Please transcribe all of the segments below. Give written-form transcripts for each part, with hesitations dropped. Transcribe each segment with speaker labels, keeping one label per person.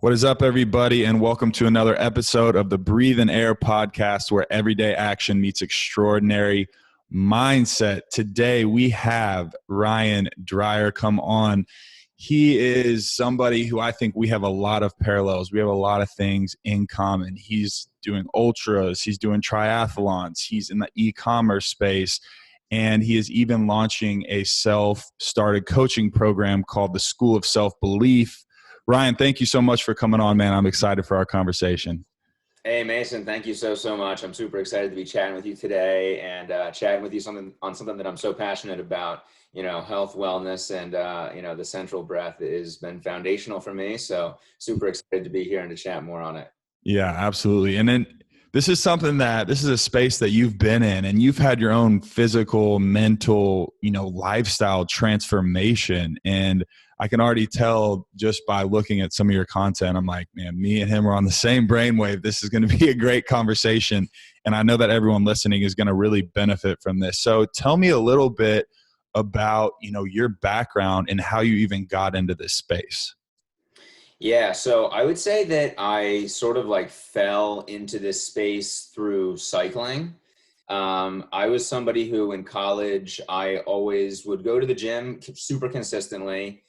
Speaker 1: What is up, everybody, and welcome to another episode of the Breathe and Air podcast, where everyday action meets extraordinary mindset. Today, we have Ryan Dreyer come on. He is somebody who I think we have a lot of parallels. We have a lot of things in common. He's doing ultras. He's doing triathlons. He's in the e-commerce space. And he is even launching a self-started coaching program called the School of Self-Belief. Ryan, thank you so much for coming on, man. I'm excited for our conversation.
Speaker 2: Hey, Mason, thank you so much. I'm super excited to be chatting with you today and chatting with you on something that I'm so passionate about. You know, health, wellness, and, the central breath has been foundational for me. So super excited to be here and to chat more on it.
Speaker 1: Yeah, absolutely. And then this is a space that you've been in, and you've had your own physical, mental, lifestyle transformation. And I can already tell just by looking at some of your content, I'm like, man, me and him are on the same brainwave. This is going to be a great conversation. And I know that everyone listening is going to really benefit from this. So tell me a little bit about, your background and how you even got into this space.
Speaker 2: Yeah, so I would say that I sort of fell into this space through cycling. I was somebody who in college, I always would go to the gym super consistently,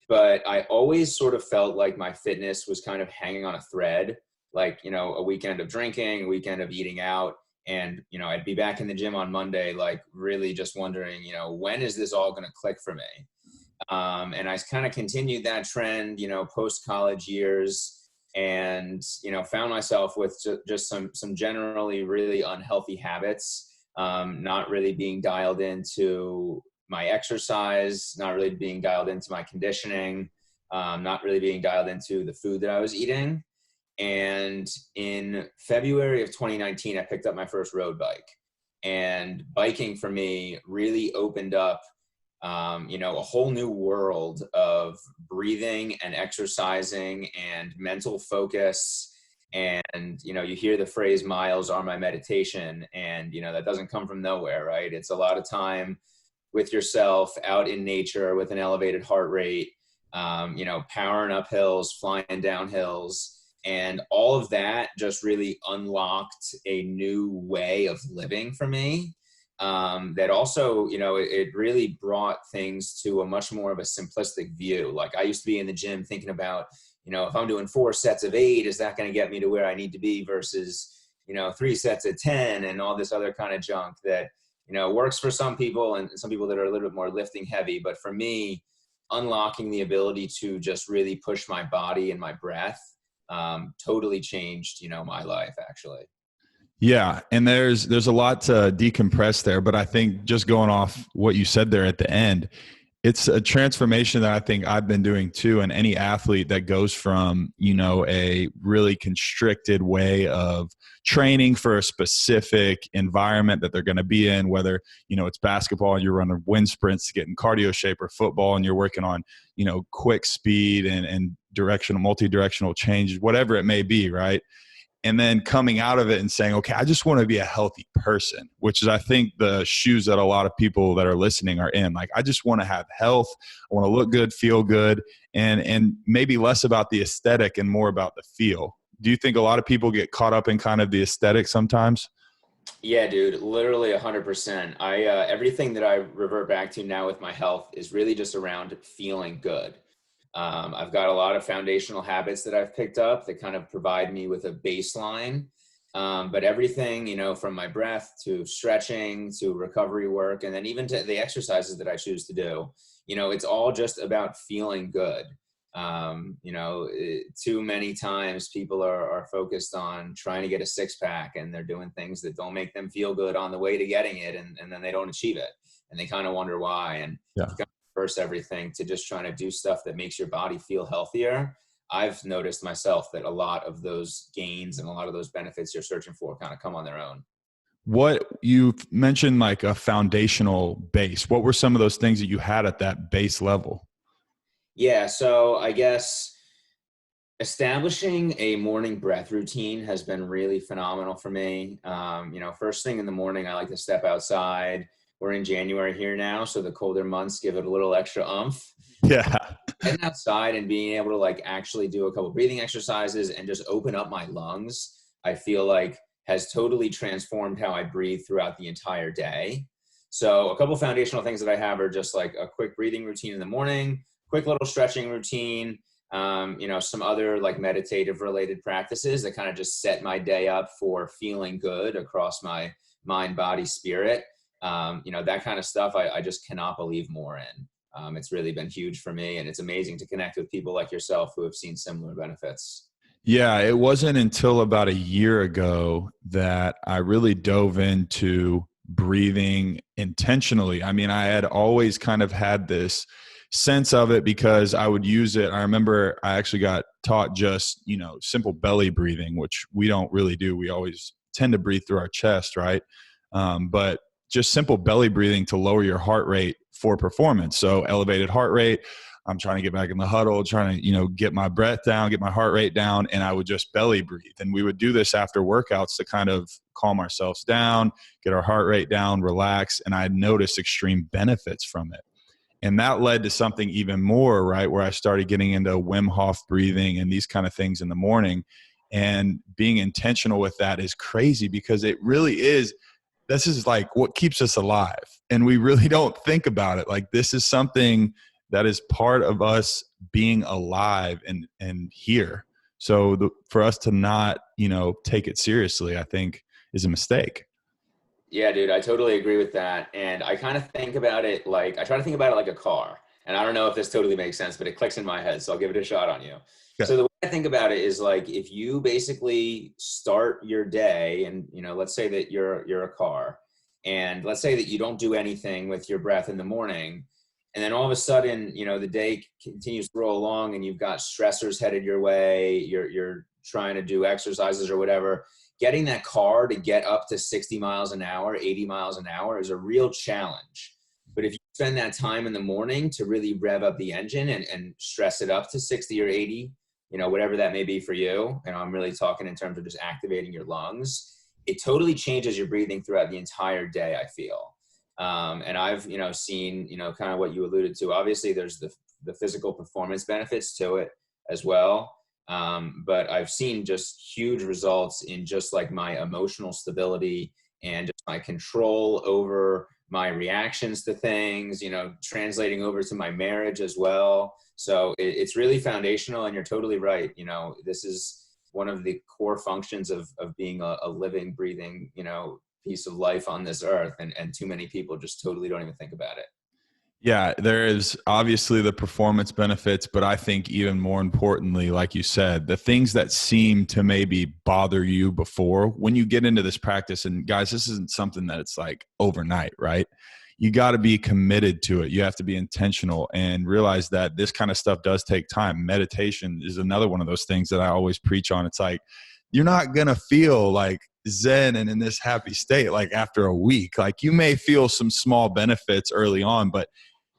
Speaker 2: but I always sort of felt like my fitness was kind of hanging on a thread, a weekend of drinking, a weekend of eating out. And, I'd be back in the gym on Monday, really just wondering, when is this all going to click for me? And I kind of continued that trend, post-college years and, found myself with just some generally really unhealthy habits, not really being dialed into my exercise, not really being dialed into my conditioning, not really being dialed into the food that I was eating. And in February of 2019, I picked up my first road bike, and biking for me really opened up a whole new world of breathing and exercising and mental focus. And, you hear the phrase miles are my meditation, and, that doesn't come from nowhere, right? It's a lot of time with yourself out in nature with an elevated heart rate, powering up hills, flying down hills. And all of that just really unlocked a new way of living for me. That also, it really brought things to a much more of a simplistic view. Like I used to be in the gym thinking about, if I'm doing 4 sets of 8, is that going to get me to where I need to be versus, 3 sets of 10 and all this other kind of junk that, works for some people and some people that are a little bit more lifting heavy. But for me, unlocking the ability to just really push my body and my breath, totally changed, my life actually.
Speaker 1: Yeah. And there's a lot to decompress there, but I think just going off what you said there at the end, it's a transformation that I think I've been doing too. And any athlete that goes from, a really constricted way of training for a specific environment that they're going to be in, whether, it's basketball and you're running wind sprints to get in cardio shape, or football and you're working on, quick speed and multi-directional changes, whatever it may be. Right. And then coming out of it and saying, okay, I just want to be a healthy person, which is, I think, the shoes that a lot of people that are listening are in. Like, I just want to have health. I want to look good, feel good, and maybe less about the aesthetic and more about the feel. Do you think a lot of people get caught up in kind of the aesthetic sometimes?
Speaker 2: Yeah, dude, literally 100%. Everything that I revert back to now with my health is really just around feeling good. I've got a lot of foundational habits that I've picked up that kind of provide me with a baseline. But everything, from my breath to stretching to recovery work, and then even to the exercises that I choose to do, it's all just about feeling good. Too many times people are focused on trying to get a 6-pack, and they're doing things that don't make them feel good on the way to getting it. And then they don't achieve it, and they kind of wonder why. And
Speaker 1: yeah.
Speaker 2: Reverse everything to just trying to do stuff that makes your body feel healthier. I've noticed myself that a lot of those gains and a lot of those benefits you're searching for kind of come on their own.
Speaker 1: What you mentioned, like a foundational base, what were some of those things that you had at that base level?
Speaker 2: Yeah. So I guess establishing a morning breath routine has been really phenomenal for me. First thing in the morning, I like to step outside. We're in January here now, so the colder months give it a little extra oomph.
Speaker 1: Yeah.
Speaker 2: getting outside and being able to like actually do a couple breathing exercises and just open up my lungs, I feel like has totally transformed how I breathe throughout the entire day. So a couple foundational things that I have are just like a quick breathing routine in the morning, quick little stretching routine, some other like meditative related practices that kind of just set my day up for feeling good across my mind, body, spirit. That kind of stuff I just cannot believe more in. It's really been huge for me, and it's amazing to connect with people like yourself who have seen similar benefits.
Speaker 1: Yeah, it wasn't until about a year ago that I really dove into breathing intentionally. I mean, I had always kind of had this sense of it because I would use it. I remember I actually got taught just, simple belly breathing, which we don't really do. We always tend to breathe through our chest, right? But just simple belly breathing to lower your heart rate for performance. So elevated heart rate, I'm trying to get back in the huddle, trying to, get my breath down, get my heart rate down, and I would just belly breathe. And we would do this after workouts to kind of calm ourselves down, get our heart rate down, relax. And I noticed extreme benefits from it. And that led to something even more, right, where I started getting into Wim Hof breathing and these kind of things in the morning. And being intentional with that is crazy because it really is. This is like what keeps us alive. And we really don't think about it. Like this is something that is part of us being alive and here. So for us to not, take it seriously, I think is a mistake.
Speaker 2: Yeah, dude, I totally agree with that. And I kind of think about it like, I try to think about it like a car. And I don't know if this totally makes sense, but it clicks in my head. So I'll give it a shot on you.
Speaker 1: Okay.
Speaker 2: So the way I think about it is like, if you basically start your day and, let's say that you're a car, and let's say that you don't do anything with your breath in the morning. And then all of a sudden, the day continues to roll along and you've got stressors headed your way. You're trying to do exercises or whatever. Getting that car to get up to 60 miles an hour, 80 miles an hour is a real challenge. But if you spend that time in the morning to really rev up the engine and stress it up to 60 or 80, whatever that may be for you, and I'm really talking in terms of just activating your lungs, it totally changes your breathing throughout the entire day, I feel. And I've, seen, kind of what you alluded to. Obviously, there's the physical performance benefits to it as well. But I've seen just huge results in just like my emotional stability and just my control over my reactions to things, translating over to my marriage as well. So it's really foundational, and you're totally right. This is one of the core functions of being a living, breathing, piece of life on this earth. And too many people just totally don't even think about it.
Speaker 1: Yeah, there is obviously the performance benefits, but I think even more importantly, like you said, the things that seem to maybe bother you before when you get into this practice. And guys, this isn't something that it's like overnight, right? You got to be committed to it. You have to be intentional and realize that this kind of stuff does take time. Meditation is another one of those things that I always preach on. It's like, you're not going to feel like zen and in this happy state like after a week. Like you may feel some small benefits early on, but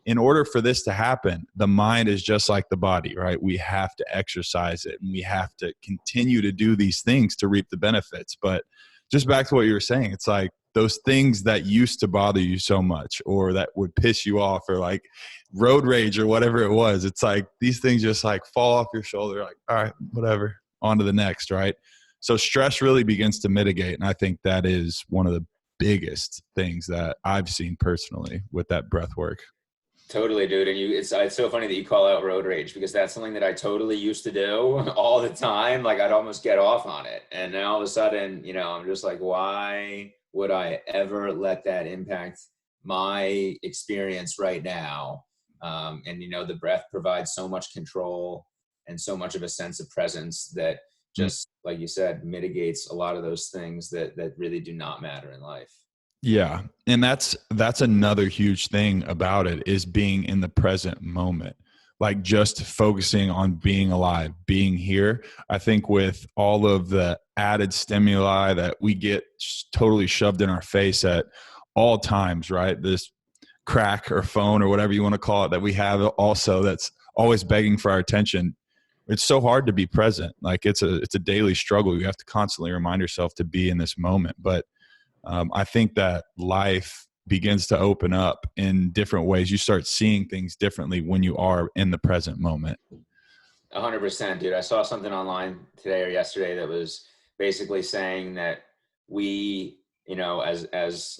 Speaker 1: in order for this to happen, the mind is just like the body, right? We have to exercise it and we have to continue to do these things to reap the benefits. But just back to what you were saying, it's like those things that used to bother you so much or that would piss you off or like road rage or whatever it was. It's like these things just like fall off your shoulder, like, all right, whatever, on to the next, right? So stress really begins to mitigate. And I think that is one of the biggest things that I've seen personally with that breath work.
Speaker 2: Totally, dude. And it's so funny that you call out road rage because that's something that I totally used to do all the time. Like I'd almost get off on it. And now all of a sudden, I'm just like, why would I ever let that impact my experience right now? And the breath provides so much control and so much of a sense of presence that just, like you said, mitigates a lot of those things that really do not matter in life.
Speaker 1: Yeah. And that's another huge thing about it is being in the present moment, like just focusing on being alive, being here. I think with all of the added stimuli that we get totally shoved in our face at all times, right? This crack or phone or whatever you want to call it that we have also that's always begging for our attention. It's so hard to be present. Like it's a daily struggle. You have to constantly remind yourself to be in this moment. But I think that life begins to open up in different ways. You start seeing things differently when you are in the present moment.
Speaker 2: 100%, dude. I saw something online today or yesterday that was basically saying that we, as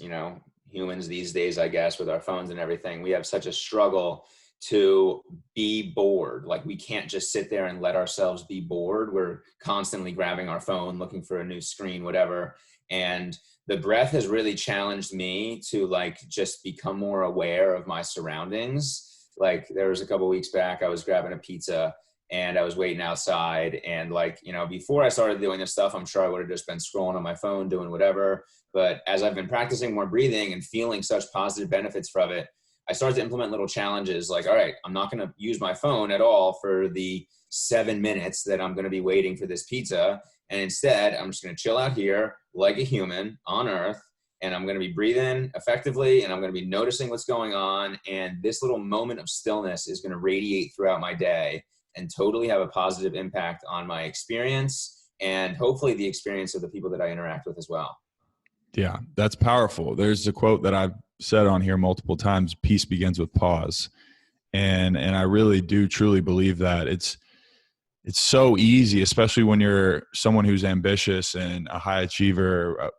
Speaker 2: humans these days, I guess, with our phones and everything, we have such a struggle to be bored. Like, we can't just sit there and let ourselves be bored. We're constantly grabbing our phone, looking for a new screen, whatever. And the breath has really challenged me to like just become more aware of my surroundings. Like, there was a couple of weeks back, I was grabbing a pizza and I was waiting outside, and like, before I started doing this stuff, I'm sure I would have just been scrolling on my phone, doing whatever. But as I've been practicing more breathing and feeling such positive benefits from it, I started to implement little challenges like, all right, I'm not going to use my phone at all for the 7 minutes that I'm going to be waiting for this pizza. And instead, I'm just going to chill out here like a human on Earth. And I'm going to be breathing effectively, and I'm going to be noticing what's going on. And this little moment of stillness is going to radiate throughout my day and totally have a positive impact on my experience, and hopefully the experience of the people that I interact with as well.
Speaker 1: Yeah, that's powerful. There's a quote that I've said on here multiple times: peace begins with pause. And I really do truly believe that it's so easy, especially when you're someone who's ambitious and a high achiever.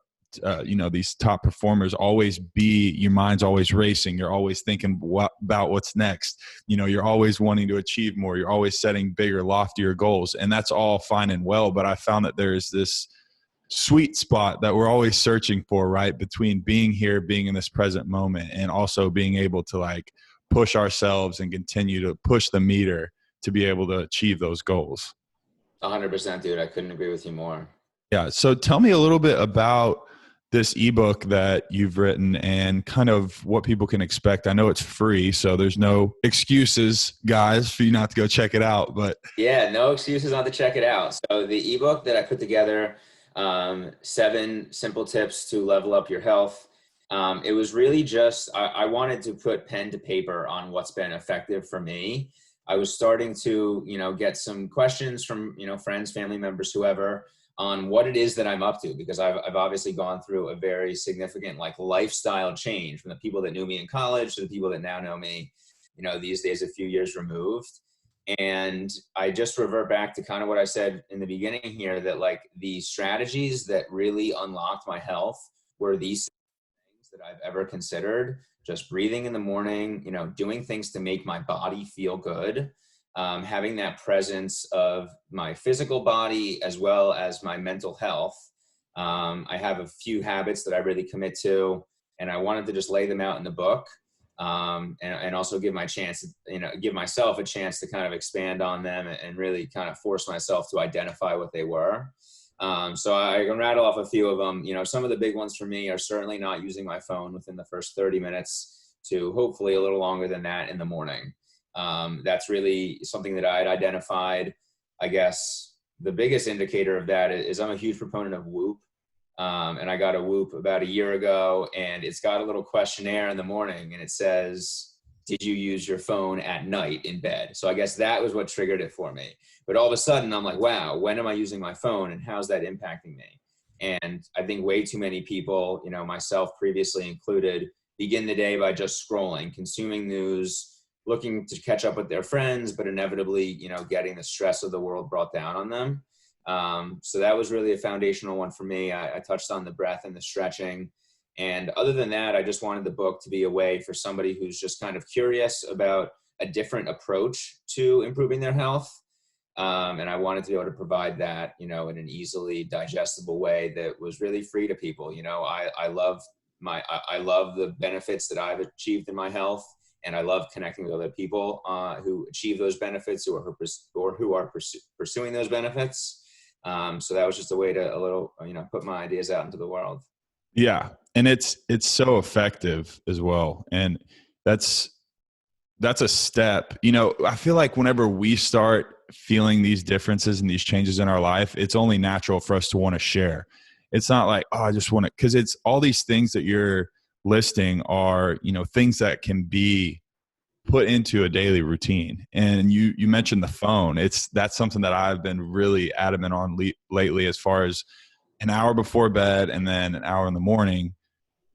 Speaker 1: These top performers your mind's always racing. You're always thinking about what's next. You're always wanting to achieve more. You're always setting bigger, loftier goals. And that's all fine and well. But I found that there's this sweet spot that we're always searching for, right? Between being here, being in this present moment, and also being able to like push ourselves and continue to push the meter to be able to achieve those goals.
Speaker 2: 100%, dude. I couldn't agree with you more.
Speaker 1: Yeah. So tell me a little bit about this ebook that you've written and kind of what people can expect. I know it's free, so there's no excuses, guys, for you not to go check it out. But
Speaker 2: yeah, no excuses not to check it out. So the ebook that I put together, 7 simple tips to level up your health. It was really just, I wanted to put pen to paper on what's been effective for me. I was starting to, get some questions from, friends, family members, whoever, on what it is that I'm up to, because I've obviously gone through a very significant like lifestyle change from the people that knew me in college to the people that now know me, these days, a few years removed. And I just revert back to kind of what I said in the beginning here, that like the strategies that really unlocked my health were these things that I've ever considered: just breathing in the morning, doing things to make my body feel good. Having that presence of my physical body as well as my mental health. I have a few habits that I really commit to, and I wanted to just lay them out in the book, and also give myself a chance to kind of expand on them and really kind of force myself to identify what they were. So I can rattle off a few of them. Some of the big ones for me are certainly not using my phone within the first 30 minutes to hopefully a little longer than that in the morning. That's really something that I had identified. I guess the biggest indicator of that is I'm a huge proponent of Whoop. And I got a Whoop about a year ago, and it's got a little questionnaire in the morning, and it says, did you use your phone at night in bed? So I guess that was what triggered it for me. But all of a sudden I'm like, wow, when am I using my phone, and how's that impacting me? And I think way too many people, myself previously included, begin the day by just scrolling, consuming news, looking to catch up with their friends, but inevitably, getting the stress of the world brought down on them. So that was really a foundational one for me. I touched on the breath and the stretching. And other than that, I just wanted the book to be a way for somebody who's just kind of curious about a different approach to improving their health. And I wanted to be able to provide that, in an easily digestible way that was really free to people. I love the benefits that I've achieved in my health. And I love connecting with other people who achieve those benefits or who are pursuing those benefits. So that was just a way to put my ideas out into the world.
Speaker 1: Yeah. And it's so effective as well. And that's a step. I feel like whenever we start feeling these differences and these changes in our life, it's only natural for us to want to share. It's not like, I just want to, because it's all these things that you're listing are, things that can be put into a daily routine. And you mentioned the phone. That's something that I've been really adamant on lately, as far as an hour before bed and then an hour in the morning,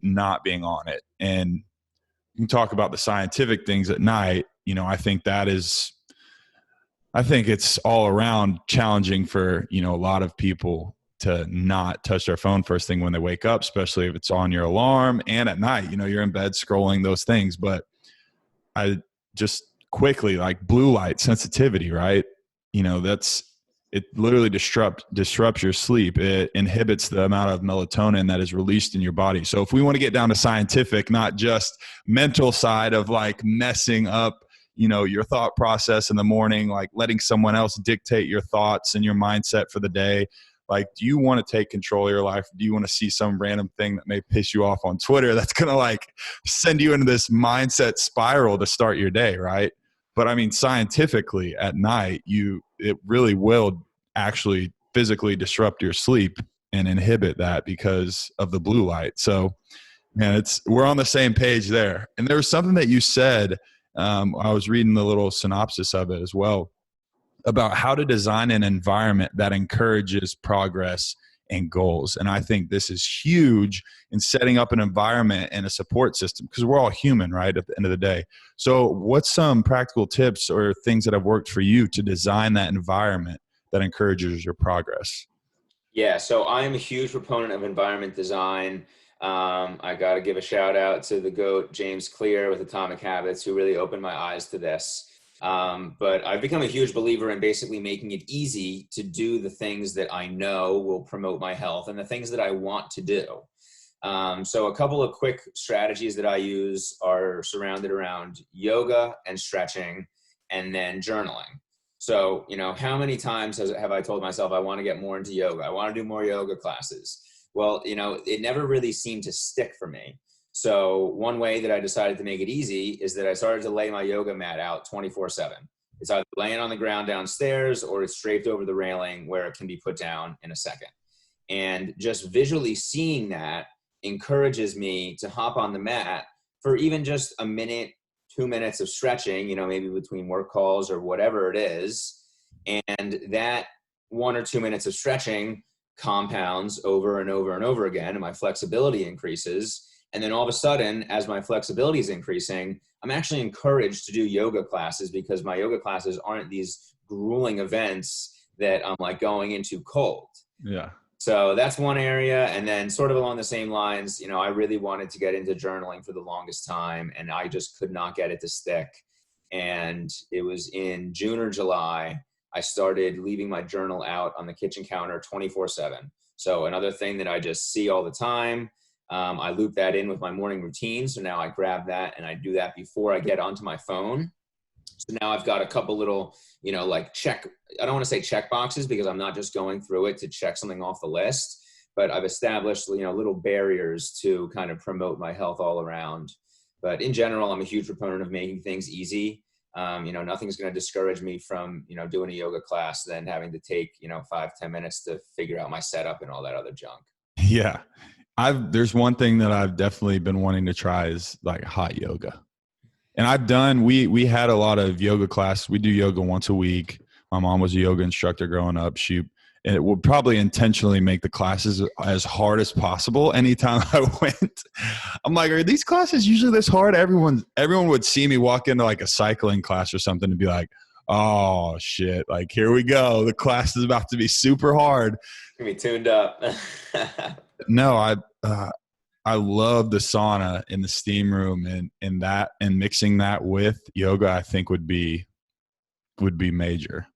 Speaker 1: not being on it. And you can talk about the scientific things at night. I think it's all around challenging for, a lot of people to not touch their phone first thing when they wake up, especially if it's on your alarm, and at night, you're in bed scrolling those things. But I just quickly, like blue light sensitivity, right? It literally disrupts your sleep. It inhibits the amount of melatonin that is released in your body. So if we want to get down to scientific, not just mental side of like messing up, your thought process in the morning, like letting someone else dictate your thoughts and your mindset for the day. Like, do you want to take control of your life? Do you want to see some random thing that may piss you off on Twitter that's going to like send you into this mindset spiral to start your day, right? But I mean, scientifically at night, it really will actually physically disrupt your sleep and inhibit that because of the blue light. So, man, we're on the same page there. And there was something that you said, I was reading the little synopsis of it as well, about how to design an environment that encourages progress and goals. And I think this is huge in setting up an environment and a support system, because we're all human, right, at the end of the day. So what's some practical tips or things that have worked for you to design that environment that encourages your progress?
Speaker 2: Yeah, so I am a huge proponent of environment design. I got to give a shout out to the GOAT, James Clear with Atomic Habits, who really opened my eyes to this. But I've become a huge believer in basically making it easy to do the things that I know will promote my health and the things that I want to do. So a couple of quick strategies that I use are surrounded around yoga and stretching, and then journaling. So, how many times have I told myself I want to get more into yoga? I want to do more yoga classes. Well, it never really seemed to stick for me. So one way that I decided to make it easy is that I started to lay my yoga mat out 24/7. It's either laying on the ground downstairs or it's draped over the railing where it can be put down in a second. And just visually seeing that encourages me to hop on the mat for even just a minute, 2 minutes of stretching, maybe between work calls or whatever it is. And that 1 or 2 minutes of stretching compounds over and over and over again, and my flexibility increases. And then all of a sudden, as my flexibility is increasing, I'm actually encouraged to do yoga classes, because my yoga classes aren't these grueling events that I'm like going into cold.
Speaker 1: Yeah.
Speaker 2: So that's one area. And then sort of along the same lines, I really wanted to get into journaling for the longest time, and I just could not get it to stick. And it was in June or July, I started leaving my journal out on the kitchen counter 24/7. So another thing that I just see all the time, I loop that in with my morning routine. So now I grab that and I do that before I get onto my phone. So now I've got a couple little, like I don't want to say check boxes, because I'm not just going through it to check something off the list, but I've established, little barriers to kind of promote my health all around. But in general, I'm a huge proponent of making things easy. Nothing's going to discourage me from, doing a yoga class than having to take, 5-10 minutes to figure out my setup and all that other junk.
Speaker 1: Yeah. There's one thing that I've definitely been wanting to try is like hot yoga. And we had a lot of yoga class. We do yoga once a week. My mom was a yoga instructor growing up. And it would probably intentionally make the classes as hard as possible. Anytime I went, I'm like, are these classes usually this hard? Everyone would see me walk into like a cycling class or something and be like, oh shit, like here we go. The class is about to be super hard.
Speaker 2: Can be tuned up.
Speaker 1: No, I love the sauna in the steam room, and mixing that with yoga, I think would be major.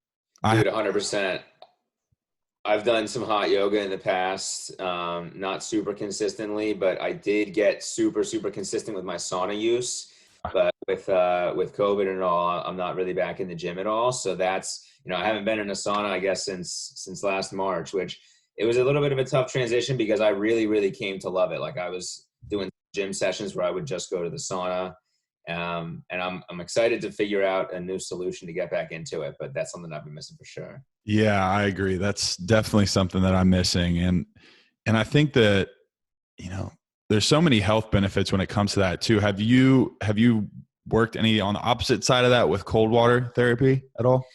Speaker 2: Dude, 100%. I've done some hot yoga in the past, not super consistently, but I did get super, super consistent with my sauna use. But with COVID and all, I'm not really back in the gym at all. So that's, I haven't been in a sauna, I guess, since last March, which it was a little bit of a tough transition, because I really, really came to love it. Like I was doing gym sessions where I would just go to the sauna. And I'm excited to figure out a new solution to get back into it, but that's something I've been missing for sure.
Speaker 1: Yeah, I agree. That's definitely something that I'm missing. And I think that, there's so many health benefits when it comes to that too. Have you worked any on the opposite side of that with cold water therapy at all?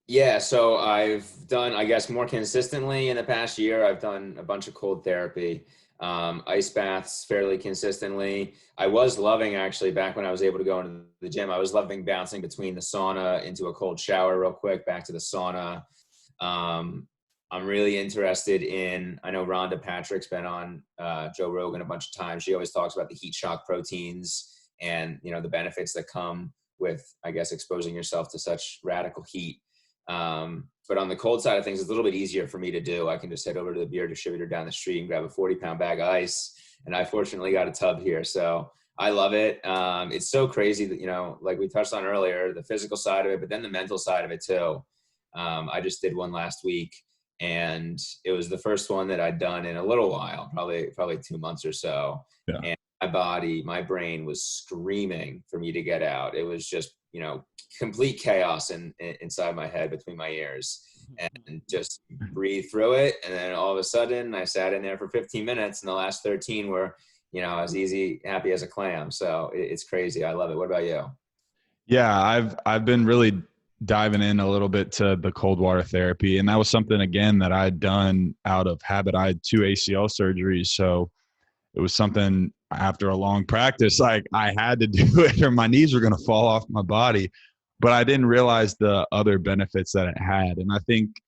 Speaker 2: Yeah, so I've done, I guess, more consistently in the past year, I've done a bunch of cold therapy. ice baths fairly consistently. I was loving, actually, back when I was able to go into the gym, I was loving bouncing between the sauna into a cold shower real quick, back to the sauna. Um, I'm really interested in, I know Rhonda Patrick's been on Joe Rogan a bunch of times. She always talks about the heat shock proteins and, you know, the benefits that come with, I guess, exposing yourself to such radical heat. But on the cold side of things, it's a little bit easier for me to do. I can just head over to the beer distributor down the street and grab a 40-pound bag of ice. And I fortunately got a tub here. So I love it. It's so crazy that, you know, like we touched on earlier, the physical side of it, but then the mental side of it too. I just did one last week, and it was the first one that I'd done in a little while, probably 2 months or so.
Speaker 1: Yeah.
Speaker 2: And my body, my brain was screaming for me to get out. It was just, you know, complete chaos inside my head between my ears, and just breathe through it. And then all of a sudden I sat in there for 15 minutes, and the last 13 were, you know, as easy, happy as a clam. So it's crazy. I love it. What about you?
Speaker 1: Yeah, I've been really diving in a little bit to the cold water therapy, and that was something again that I'd done out of habit. I had 2 ACL surgeries, so it was something after a long practice, like I had to do it or my knees were going to fall off my body. But I didn't realize the other benefits that it had. And I think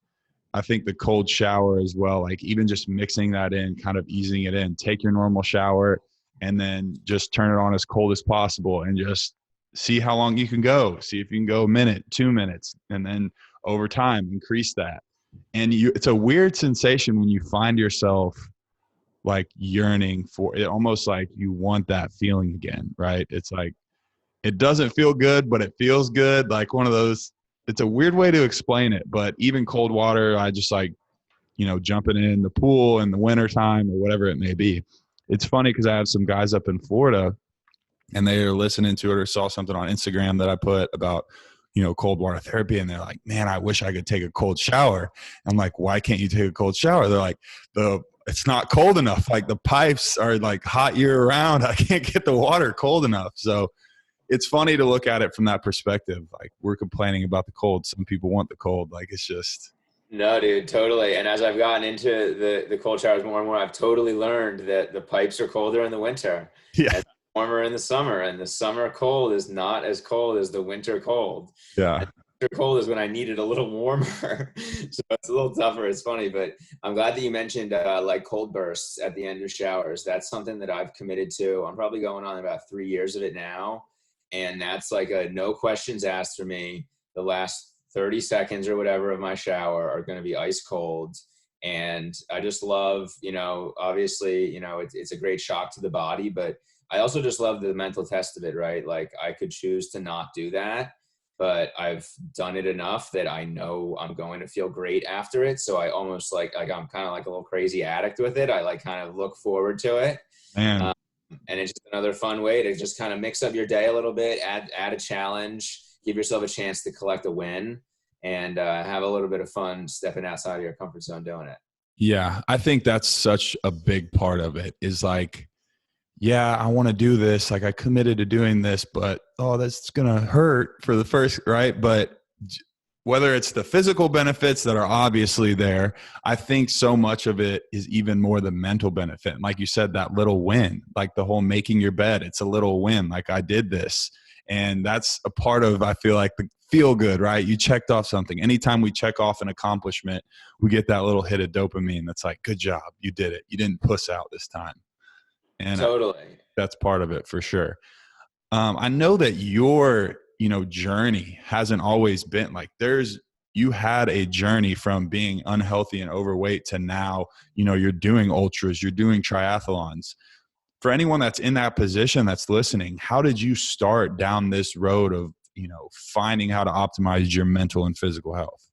Speaker 1: the cold shower as well, like even just mixing that in, kind of easing it in, take your normal shower and then just turn it on as cold as possible and just see how long you can go. See if you can go a minute, 2 minutes, and then over time increase that. And it's a weird sensation when you find yourself like yearning for it, almost like you want that feeling again, right? It's like it doesn't feel good, but it feels good. Like one of those, it's a weird way to explain it, but even cold water, I just like, you know, jumping in the pool in the wintertime or whatever it may be. It's funny because I have some guys up in Florida and they are listening to it or saw something on Instagram that I put about, you know, cold water therapy. And they're like, man, I wish I could take a cold shower. I'm like, why can't you take a cold shower? They're like, it's not cold enough. Like the pipes are like hot year round. I can't get the water cold enough. So it's funny to look at it from that perspective. Like we're complaining about the cold. Some people want the cold. Like it's just.
Speaker 2: No, dude, totally. And as I've gotten into the cold showers more and more, I've totally learned that the pipes are colder in the winter.
Speaker 1: Yeah.
Speaker 2: And warmer in the summer. And the summer cold is not as cold as the winter cold.
Speaker 1: Yeah.
Speaker 2: And winter cold is when I need it a little warmer. So it's a little tougher. It's funny, but I'm glad that you mentioned like cold bursts at the end of showers. That's something that I've committed to. I'm probably going on about 3 years of it now. And that's like a no questions asked for me. The last 30 seconds or whatever of my shower are going to be ice cold. And I just love, you know, obviously, you know, it's a great shock to the body, but I also just love the mental test of it, right? Like I could choose to not do that, but I've done it enough that I know I'm going to feel great after it. So I almost like I'm kind of like a little crazy addict with it. I like kind of look forward to it.
Speaker 1: Man.
Speaker 2: And it's just another fun way to just kind of mix up your day a little bit, add a challenge, give yourself a chance to collect a win, and have a little bit of fun stepping outside of your comfort zone doing it.
Speaker 1: Yeah. I think that's such a big part of it is like, yeah, I want to do this. Like I committed to doing this, but that's going to hurt for the first, right? But whether it's the physical benefits that are obviously there, I think so much of it is even more the mental benefit. And like you said, that little win, like the whole making your bed, it's a little win. Like I did this. And that's a part of, I feel like the feel good, right? You checked off something. Anytime we check off an accomplishment, we get that little hit of dopamine. That's like, good job. You did it. You didn't puss out this time. And
Speaker 2: totally.
Speaker 1: that's part of it for sure. I know that your, you know, journey hasn't always been like you had a journey from being unhealthy and overweight to now, you know, you're doing ultras, you're doing triathlons. For anyone that's in that position that's listening, how did you start down this road of, you know, finding how to optimize your mental and physical health?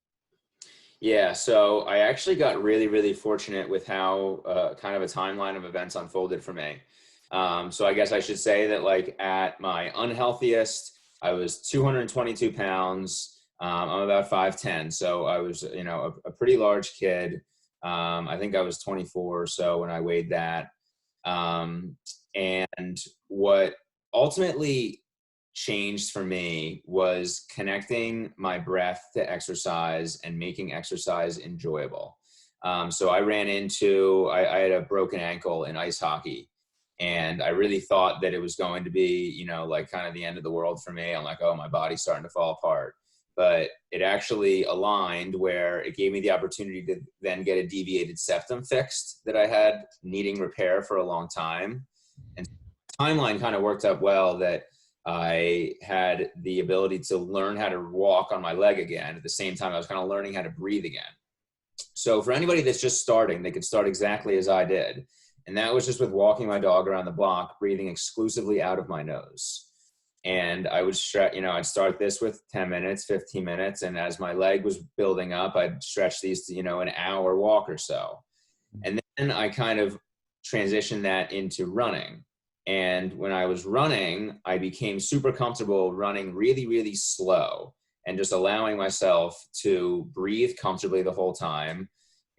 Speaker 2: Yeah, so I actually got really, really fortunate with how kind of a timeline of events unfolded for me. So I guess I should say that like at my unhealthiest, I was 222 pounds. I'm about 5'10". So I was, you know, a pretty large kid. I think I was 24 or so when I weighed that. And what ultimately changed for me was connecting my breath to exercise and making exercise enjoyable. So I I had a broken ankle in ice hockey, and I really thought that it was going to be, like kind of the end of the world for me. I'm like, oh, my body's starting to fall apart. But it actually aligned where it gave me the opportunity to then get a deviated septum fixed that I had needing repair for a long time. And timeline kind of worked out well that I had the ability to learn how to walk on my leg again. At the same time, I was kind of learning how to breathe again. So for anybody that's just starting, they could start exactly as I did. And that was just with walking my dog around the block, breathing exclusively out of my nose. And I would I'd start this with 10 minutes, 15 minutes. And as my leg was building up, I'd stretch these to, an hour walk or so. And then I kind of transitioned that into running. And when I was running, I became super comfortable running really, really slow and just allowing myself to breathe comfortably the whole time.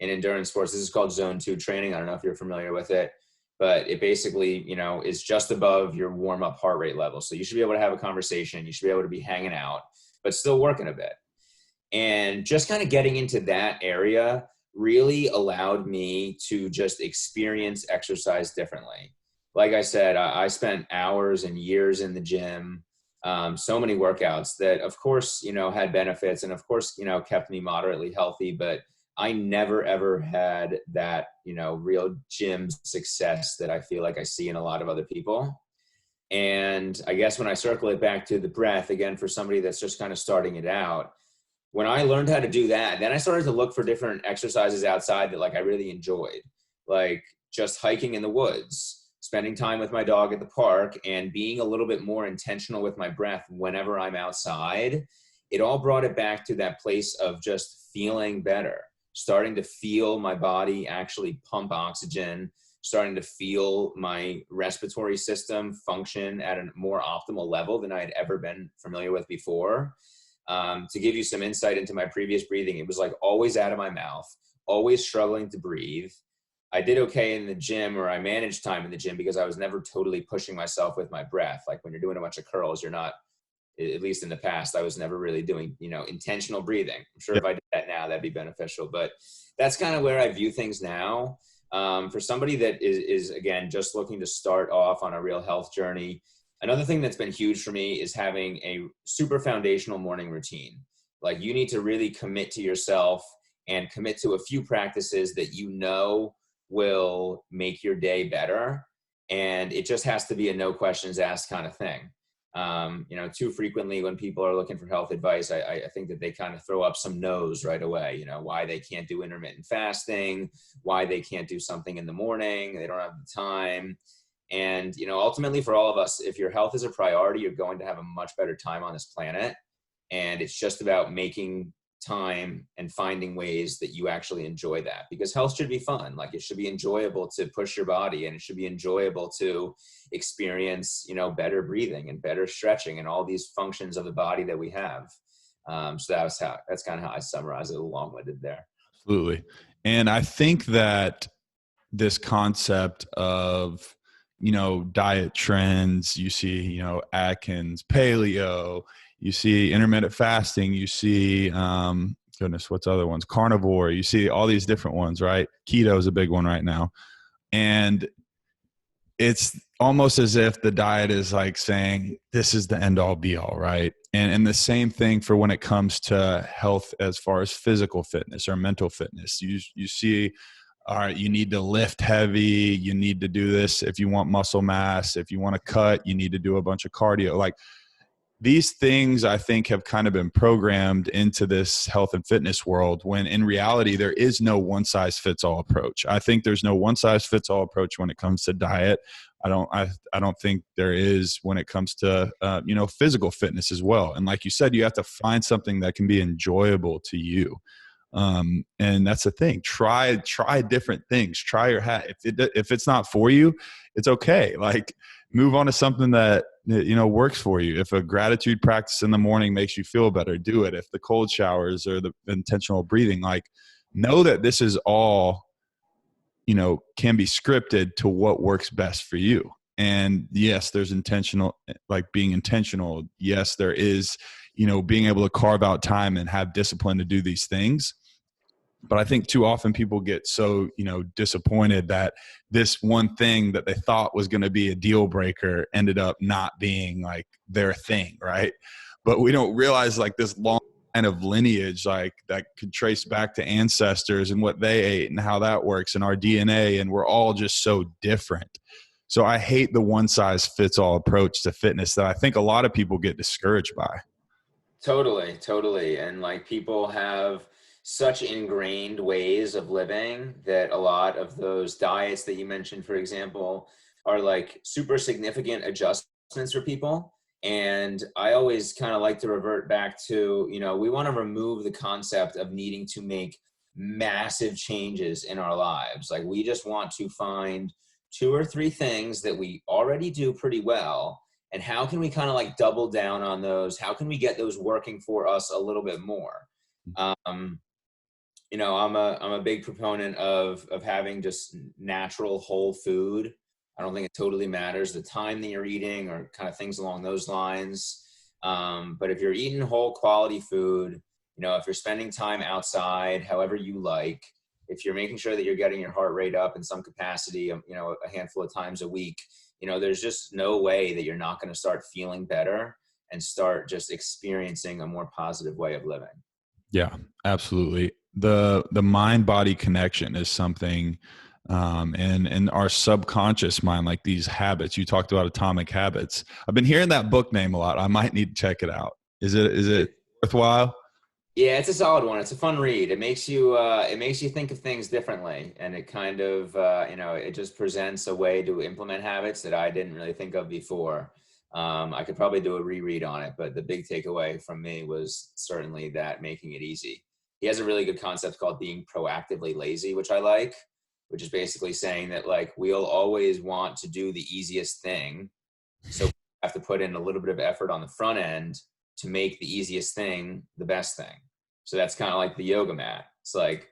Speaker 2: In endurance sports, this is called zone 2 training. I don't know if you're familiar with it, but it basically, is just above your warm up heart rate level. So you should be able to have a conversation. You should be able to be hanging out, but still working a bit. And just kind of getting into that area really allowed me to just experience exercise differently. Like I said, I spent hours and years in the gym, so many workouts that of course, had benefits and of course, kept me moderately healthy, but I never ever had that, real gym success that I feel like I see in a lot of other people. And I guess when I circle it back to the breath, again, for somebody that's just kind of starting it out, when I learned how to do that, then I started to look for different exercises outside that I really enjoyed, like just hiking in the woods, spending time with my dog at the park, and being a little bit more intentional with my breath whenever I'm outside. It all brought it back to that place of just feeling better, starting to feel my body actually pump oxygen, starting to feel my respiratory system function at a more optimal level than I had ever been familiar with before. To give you some insight into my previous breathing, it was always out of my mouth, always struggling to breathe. I did okay in the gym, or I managed time in the gym, because I was never totally pushing myself with my breath. Like when you're doing a bunch of curls, you're not, at least in the past, I was never really doing, intentional breathing. I'm sure if I did that now, that'd be beneficial. But that's kind of where I view things now. For somebody that is again, just looking to start off on a real health journey, another thing that's been huge for me is having a super foundational morning routine. Like you need to really commit to yourself and commit to a few practices that will make your day better. And it just has to be a no questions asked kind of thing. Too frequently when people are looking for health advice, I think that they kind of throw up some no's right away, why they can't do intermittent fasting, why they can't do something in the morning, they don't have the time. And, ultimately for all of us, if your health is a priority, you're going to have a much better time on this planet. And it's just about making time and finding ways that you actually enjoy that, because health should be fun. Like it should be enjoyable to push your body, and it should be enjoyable to experience, better breathing and better stretching and all these functions of the body that we have. So that's kind of how I summarize it, a little long-winded there.
Speaker 1: Absolutely. And I think that this concept of, diet trends, you see, Atkins, paleo, you see intermittent fasting, you see, what's other ones? Carnivore, you see all these different ones, right? Keto is a big one right now. And it's almost as if the diet is saying, this is the end all be all, right? And the same thing for when it comes to health, as far as physical fitness or mental fitness. You see, all right, you need to lift heavy, you need to do this if you want muscle mass, if you want to cut, you need to do a bunch of cardio. These things, I think, have kind of been programmed into this health and fitness world, when in reality, there is no one size fits all approach. I think there's no one size fits all approach when it comes to diet. I don't think there is when it comes to, physical fitness as well. And like you said, you have to find something that can be enjoyable to you. And that's the thing. Try different things. Try your hat. If it's not for you, it's okay. Move on to something that, works for you. If a gratitude practice in the morning makes you feel better, do it. If the cold showers or the intentional breathing, know that this is all, can be scripted to what works best for you. And yes, there's being intentional. Yes, there is, being able to carve out time and have discipline to do these things. But I think too often people get so, disappointed that this one thing that they thought was going to be a deal breaker ended up not being like their thing, right? But we don't realize like this long line of lineage, like that could trace back to ancestors and what they ate and how that works and our DNA, and we're all just so different. So I hate the one size fits all approach to fitness that I think a lot of people get discouraged by.
Speaker 2: Totally, totally. And like people have such ingrained ways of living that a lot of those diets that you mentioned, for example, are like super significant adjustments for people. And I always kind of like to revert back to, we want to remove the concept of needing to make massive changes in our lives. Like we just want to find 2 or 3 things that we already do pretty well, and how can we kind of like double down on those? How can we get those working for us a little bit more? I'm a big proponent of having just natural whole food. I don't think it totally matters the time that you're eating or kind of things along those lines. But if you're eating whole quality food, if you're spending time outside, however you like, if you're making sure that you're getting your heart rate up in some capacity, a handful of times a week, there's just no way that you're not going to start feeling better and start just experiencing a more positive way of living.
Speaker 1: Yeah, absolutely. The mind body connection is something, and our subconscious mind, like these habits. You talked about Atomic Habits. I've been hearing that book name a lot. I might need to check it out. Is it worthwhile?
Speaker 2: Yeah, it's a solid one. It's a fun read. It makes you think of things differently, and it kind of it just presents a way to implement habits that I didn't really think of before. I could probably do a reread on it, but the big takeaway from me was certainly that making it easy. He has a really good concept called being proactively lazy, which I like, which is basically saying that like we'll always want to do the easiest thing, so we have to put in a little bit of effort on the front end to make the easiest thing the best thing. So that's kind of like the yoga mat. It's like,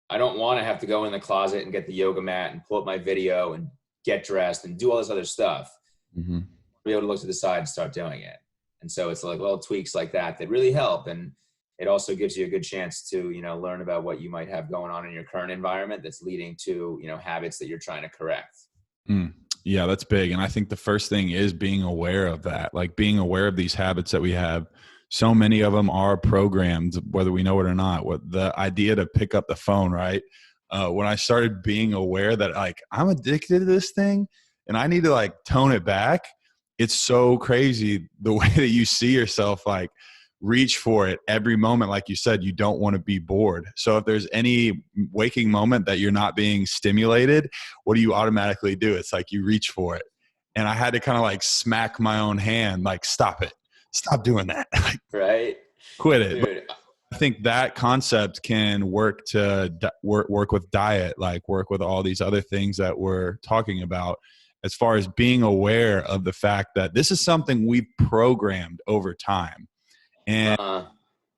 Speaker 2: I don't want to have to go in the closet and get the yoga mat and pull up my video and get dressed and do all this other stuff.
Speaker 1: Mm-hmm.
Speaker 2: Be able to look to the side and start doing it. And so it's like little tweaks like that really help. And it also gives you a good chance to, learn about what you might have going on in your current environment that's leading to, habits that you're trying to correct.
Speaker 1: Yeah, that's big. And I think the first thing is being aware of that, like being aware of these habits that we have. So many of them are programmed, whether we know it or not. What the idea to pick up the phone, right? When I started being aware that like I'm addicted to this thing and I need to like tone it back, it's so crazy the way that you see yourself like reach for it every moment. Like you said, you don't want to be bored. So if there's any waking moment that you're not being stimulated, what do you automatically do? It's like you reach for it. And I had to kind of like smack my own hand, like, stop it. Stop doing that.
Speaker 2: Right.
Speaker 1: Quit it.
Speaker 2: Dude.
Speaker 1: But I think that concept can work to work with diet, like work with all these other things that we're talking about, as far as being aware of the fact that this is something we've programmed over time. And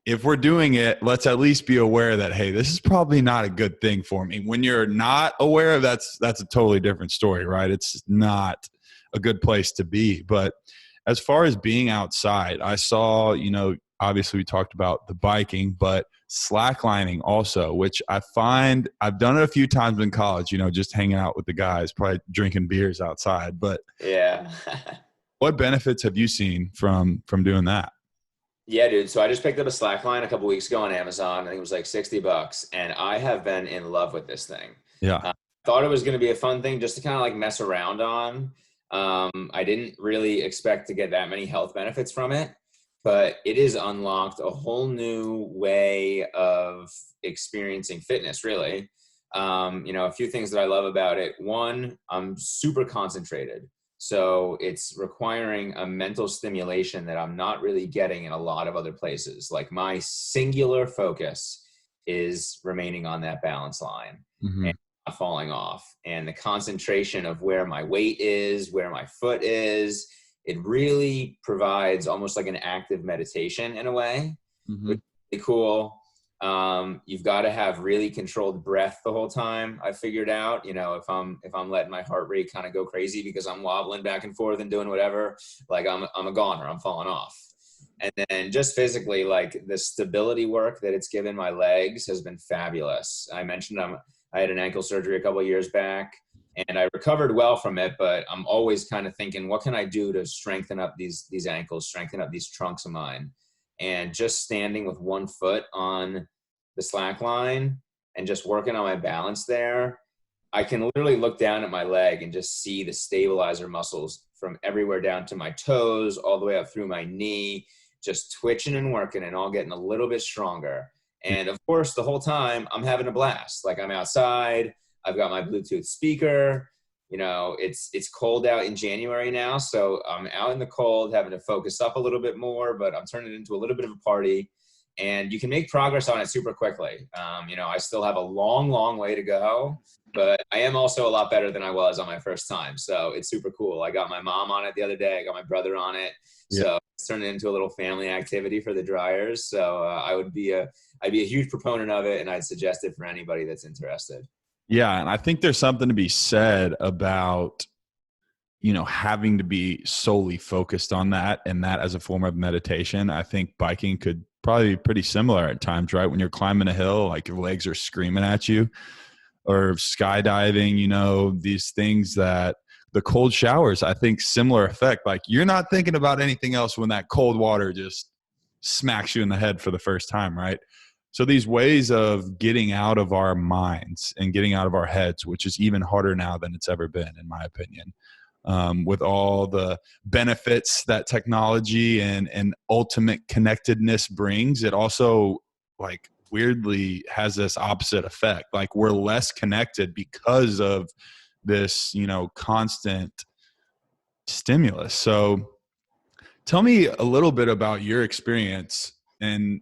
Speaker 1: if we're doing it, let's at least be aware that, hey, this is probably not a good thing for me. When you're not aware of that's a totally different story, right? It's not a good place to be. But as far as being outside, I saw, obviously we talked about the biking, but slacklining also, which I find I've done it a few times in college, just hanging out with the guys, probably drinking beers outside. But
Speaker 2: yeah.
Speaker 1: what benefits have you seen from doing that?
Speaker 2: Yeah, dude. So I just picked up a slackline a couple weeks ago on Amazon. I think it was like $60, and I have been in love with this thing.
Speaker 1: Yeah.
Speaker 2: Thought it was going to be a fun thing just to kind of like mess around on. I didn't really expect to get that many health benefits from it, but it has unlocked a whole new way of experiencing fitness, really. A few things that I love about it. One, I'm super concentrated. So it's requiring a mental stimulation that I'm not really getting in a lot of other places. Like my singular focus is remaining on that balance line.
Speaker 1: Mm-hmm.
Speaker 2: And not falling off. And the concentration of where my weight is, where my foot is, it really provides almost like an active meditation in a way, which is really cool. You've got to have really controlled breath the whole time. I figured out, if I'm letting my heart rate kind of go crazy because I'm wobbling back and forth and doing whatever, like I'm a goner, I'm falling off. And then just physically, like the stability work that it's given my legs has been fabulous. I mentioned I had an ankle surgery a couple of years back, and I recovered well from it, but I'm always kind of thinking, what can I do to strengthen up these ankles, strengthen up these trunks of mine? And just standing with one foot on the slack line and just working on my balance there, I can literally look down at my leg and just see the stabilizer muscles from everywhere down to my toes, all the way up through my knee, just twitching and working and all getting a little bit stronger. And of course, the whole time I'm having a blast. Like I'm outside, I've got my Bluetooth speaker, you know, it's cold out in January now. So I'm out in the cold, having to focus up a little bit more, but I'm turning it into a little bit of a party, and you can make progress on it super quickly. You know, I still have a long way to go, but I am also a lot better than I was on my first time. So it's super cool. I got my mom on it the other day. I got my brother on it.
Speaker 1: Yeah.
Speaker 2: So it's turned into a little family activity for the dryers. So I'd be a huge proponent of it, and I'd suggest it for anybody that's interested.
Speaker 1: Yeah. And I think there's something to be said about, you know, having to be solely focused on that, and that as a form of meditation. I think biking could probably be pretty similar at times, right? When you're climbing a hill, like your legs are screaming at you, or skydiving, you know, these things that the cold showers, I think similar effect. Like you're not thinking about anything else when that cold water just smacks you in the head for the first time, right? So these ways of getting out of our minds and getting out of our heads, which is even harder now than it's ever been, in my opinion, with all the benefits that technology and ultimate connectedness brings, it also like weirdly has this opposite effect. Like we're less connected because of this, you know, constant stimulus. So tell me a little bit about your experience. And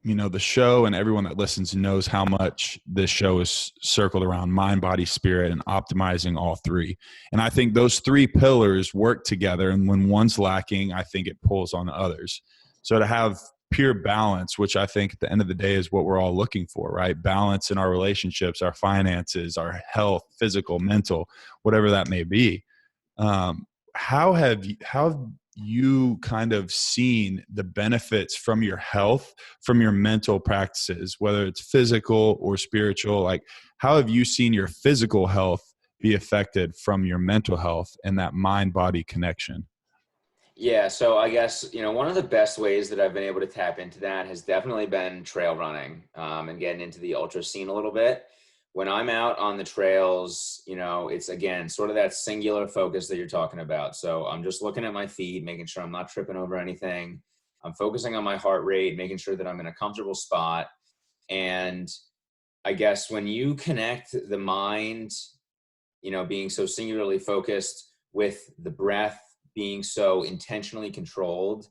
Speaker 1: you know, the show and everyone that listens knows how much this show is circled around mind, body, spirit, and optimizing all three. And I think those three pillars work together. And when one's lacking, I think it pulls on the others. So to have pure balance, which I think at the end of the day is what we're all looking for, right? Balance in our relationships, our finances, our health, physical, mental, whatever that may be. How have you kind of seen the benefits from your health, from your mental practices, whether it's physical or spiritual? Like, how have you seen your physical health be affected from your mental health and that mind-body connection?
Speaker 2: Yeah, so I guess, you know, one of the best ways that I've been able to tap into that has definitely been trail running, and getting into the ultra scene a little bit. When I'm out on the trails, you know, it's again, sort of that singular focus that you're talking about. So I'm just looking at my feet, making sure I'm not tripping over anything. I'm focusing on my heart rate, making sure that I'm in a comfortable spot. And I guess when you connect the mind, you know, being so singularly focused with the breath being so intentionally controlled,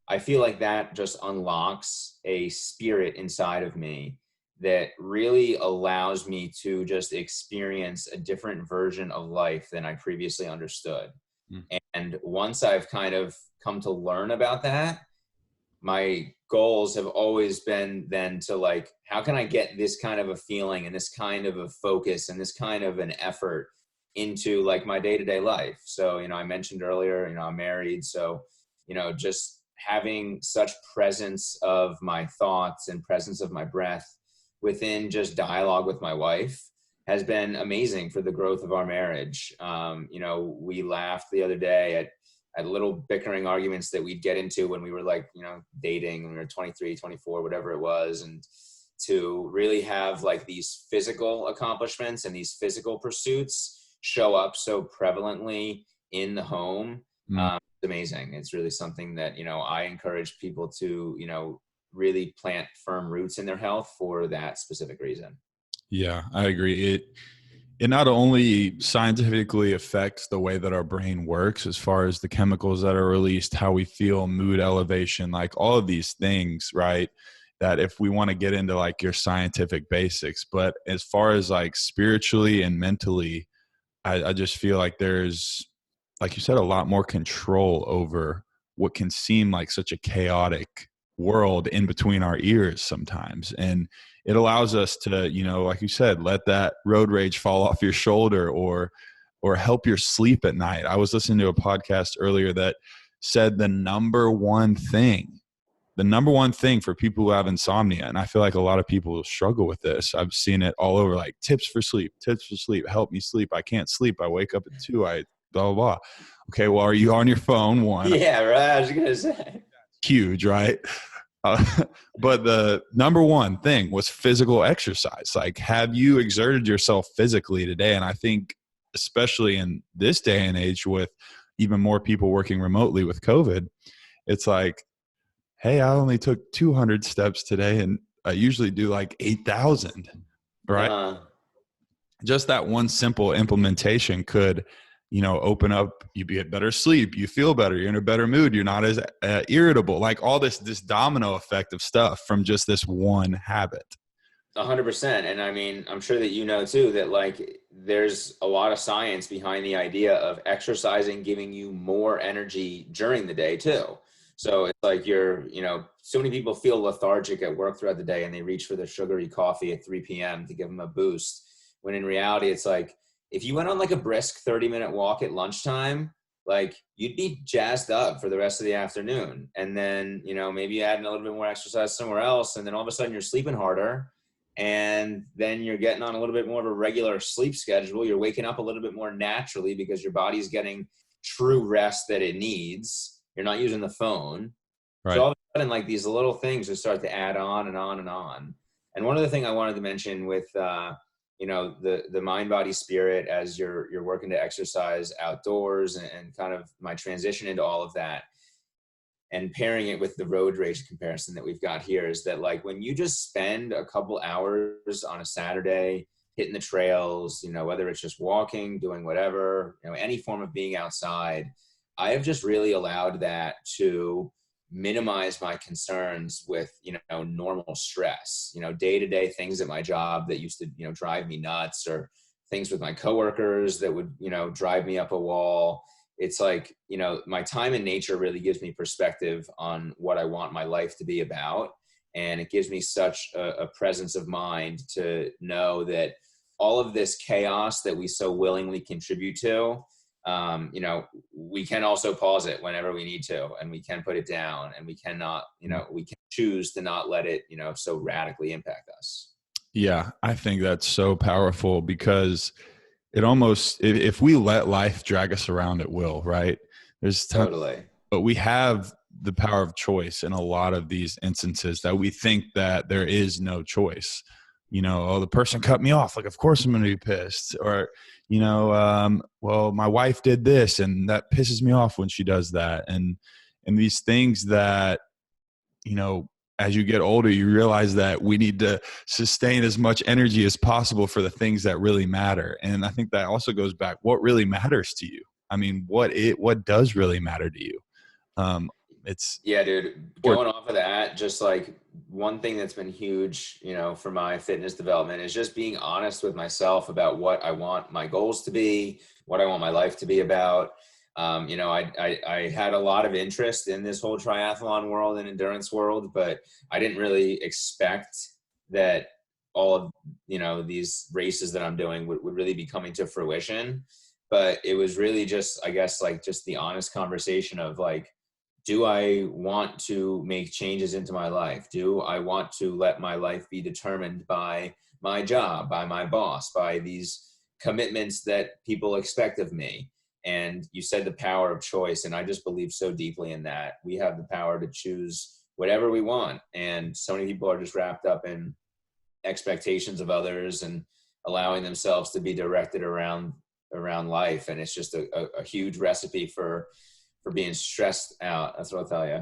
Speaker 2: I feel like that just unlocks a spirit inside of me that really allows me to just experience a different version of life than I previously understood. And once I've kind of come to learn about that, my goals have always been then to like, how can I get this kind of a feeling and this kind of a focus and this kind of an effort into like my day-to-day life? So, you know, I mentioned earlier, you know, I'm married. So, you know, just having such presence of my thoughts and presence of my breath within just dialogue with my wife has been amazing for the growth of our marriage. You know, we laughed the other day at little bickering arguments that we'd get into when we were like, you know, dating when we were 23, 24, whatever it was. And to really have like these physical accomplishments and these physical pursuits show up so prevalently in the home, it's amazing. It's really something that, you know, I encourage people to, you know, really plant firm roots in their health for that specific reason.
Speaker 1: Yeah, I agree. It not only scientifically affects the way that our brain works as far as the chemicals that are released, how we feel, mood elevation, like all of these things, right? That if we want to get into like your scientific basics, but as far as like spiritually and mentally, I just feel like there's, like you said, a lot more control over what can seem like such a chaotic world in between our ears sometimes. And it allows us to, you know, like you said, let that road rage fall off your shoulder or help your sleep at night. I was listening to a podcast earlier that said the number one thing for people who have insomnia, and I feel like a lot of people struggle with this. I've seen it all over, like tips for sleep, help me sleep. I can't sleep. I wake up at 2, I blah, blah, blah. Okay, well, are you on your phone? One.
Speaker 2: Yeah, right. I was going to say.
Speaker 1: Huge, right? But the number one thing was physical exercise. Like, have you exerted yourself physically today? And I think, especially in this day and age with even more people working remotely with COVID, it's like, hey, I only took 200 steps today and I usually do like 8,000, right? Just that one simple implementation could, open up, you get better sleep, you feel better, you're in a better mood, you're not as irritable, like all this domino effect of stuff from just this one habit.
Speaker 2: 100%. And I mean, I'm sure that too, that like there's a lot of science behind the idea of exercising giving you more energy during the day too. So it's like so many people feel lethargic at work throughout the day and they reach for their sugary coffee at 3 p.m. to give them a boost. When in reality, it's like, if you went on like a brisk 30-minute walk at lunchtime, like you'd be jazzed up for the rest of the afternoon. And then, maybe you add a little bit more exercise somewhere else. And then all of a sudden you're sleeping harder. And then you're getting on a little bit more of a regular sleep schedule. You're waking up a little bit more naturally because your body's getting true rest that it needs. You're not using the phone. Right. So all of a sudden, like these little things just start to add on and on and on. And one other thing I wanted to mention with, the mind, body, spirit, as you're working to exercise outdoors and kind of my transition into all of that and pairing it with the road race comparison that we've got here is that like when you just spend a couple hours on a Saturday hitting the trails, whether it's just walking, doing whatever, any form of being outside, I have just really allowed that to minimize my concerns with, normal stress, day-to-day things at my job that used to, drive me nuts, or things with my coworkers that would, drive me up a wall. It's like, my time in nature really gives me perspective on what I want my life to be about. And it gives me such a presence of mind to know that all of this chaos that we so willingly contribute to, we can also pause it whenever we need to, and we can put it down, and we cannot, we can choose to not let it, so radically impact us.
Speaker 1: Yeah, I think that's so powerful because it almost, if we let life drag us around, it will, right? There's
Speaker 2: totally,
Speaker 1: but we have the power of choice in a lot of these instances that we think that there is no choice. Oh, the person cut me off. Like, of course I'm going to be pissed. Or, well, my wife did this and that pisses me off when she does that. And these things that, as you get older, you realize that we need to sustain as much energy as possible for the things that really matter. And I think that also goes back, what really matters to you? I mean, what does really matter to you?
Speaker 2: Yeah, dude, going off of that, just like one thing that's been huge, for my fitness development is just being honest with myself about what I want my goals to be, what I want my life to be about. I had a lot of interest in this whole triathlon world and endurance world, but I didn't really expect that all of, these races that I'm doing would really be coming to fruition. But it was really just, I guess, like just the honest conversation of like, do I want to make changes into my life? Do I want to let my life be determined by my job, by my boss, by these commitments that people expect of me? And you said the power of choice, and I just believe so deeply in that. We have the power to choose whatever we want. And so many people are just wrapped up in expectations of others and allowing themselves to be directed around life. And it's just a huge recipe for being stressed out. That's what I'll tell you.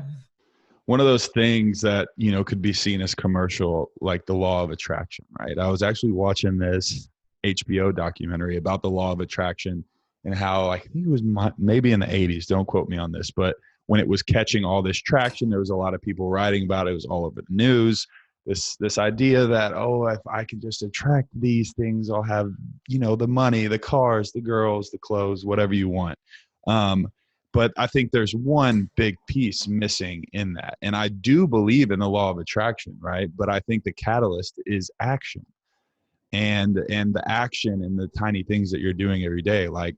Speaker 1: One of those things that, could be seen as commercial, like the law of attraction, right? I was actually watching this HBO documentary about the law of attraction and how, I think it was maybe in the 80s, don't quote me on this, but when it was catching all this traction, there was a lot of people writing about it. It was all over the news. This idea that, oh, if I can just attract these things, I'll have, the money, the cars, the girls, the clothes, whatever you want. But I think there's one big piece missing in that. And I do believe in the law of attraction, right? But I think the catalyst is action. And the action and the tiny things that you're doing every day. Like,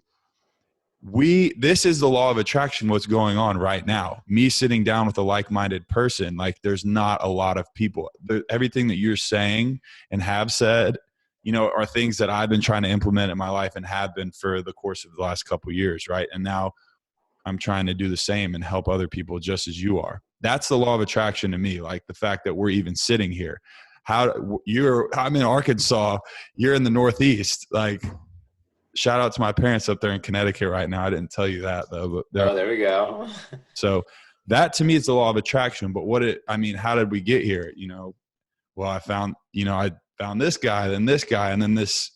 Speaker 1: this is the law of attraction, what's going on right now. Me sitting down with a like-minded person, like there's not a lot of people. Everything that you're saying and have said, are things that I've been trying to implement in my life and have been for the course of the last couple of years, right? And now I'm trying to do the same and help other people just as you are. That's the law of attraction to me, like the fact that we're even sitting here. I'm in Arkansas, you're in the Northeast, like shout out to my parents up there in Connecticut right now. I didn't tell you that though. But
Speaker 2: there we go.
Speaker 1: So that to me is the law of attraction. But how did we get here? Well, I found this guy, then this guy, and then this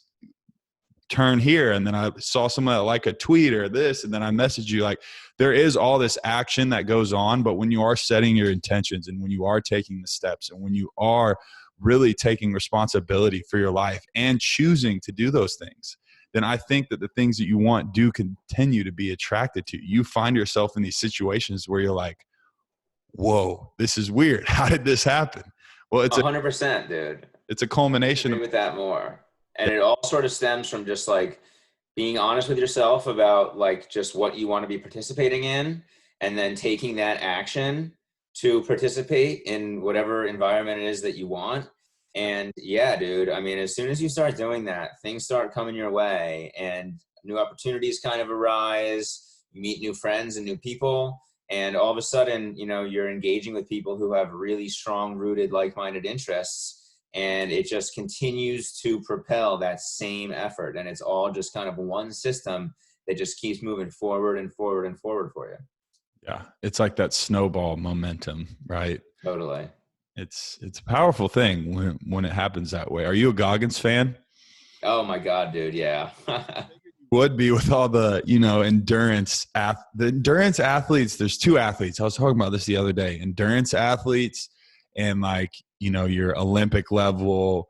Speaker 1: turn here. And then I saw someone that like a tweet or this, and then I messaged you. Like there is all this action that goes on, but when you are setting your intentions and when you are taking the steps and when you are really taking responsibility for your life and choosing to do those things, then I think that the things that you want do continue to be attracted to you. You find yourself in these situations where you're like, whoa, this is weird. How did this happen? Well, it's
Speaker 2: 100%, dude.
Speaker 1: It's a culmination
Speaker 2: with that more. And it all sort of stems from just like being honest with yourself about like just what you want to be participating in, and then taking that action to participate in whatever environment it is that you want. And yeah, dude, I mean, as soon as you start doing that, things start coming your way and new opportunities kind of arise. You meet new friends and new people. And all of a sudden, you're engaging with people who have really strong rooted, like-minded interests. And it just continues to propel that same effort. And it's all just kind of one system that just keeps moving forward and forward and forward for you.
Speaker 1: Yeah. It's like that snowball momentum, right?
Speaker 2: Totally.
Speaker 1: It's a powerful thing when it happens that way. Are you a Goggins fan?
Speaker 2: Oh my God, dude. Yeah.
Speaker 1: Would be with all the, endurance athletes. There's two athletes. I was talking about this the other day, endurance athletes and like, your Olympic level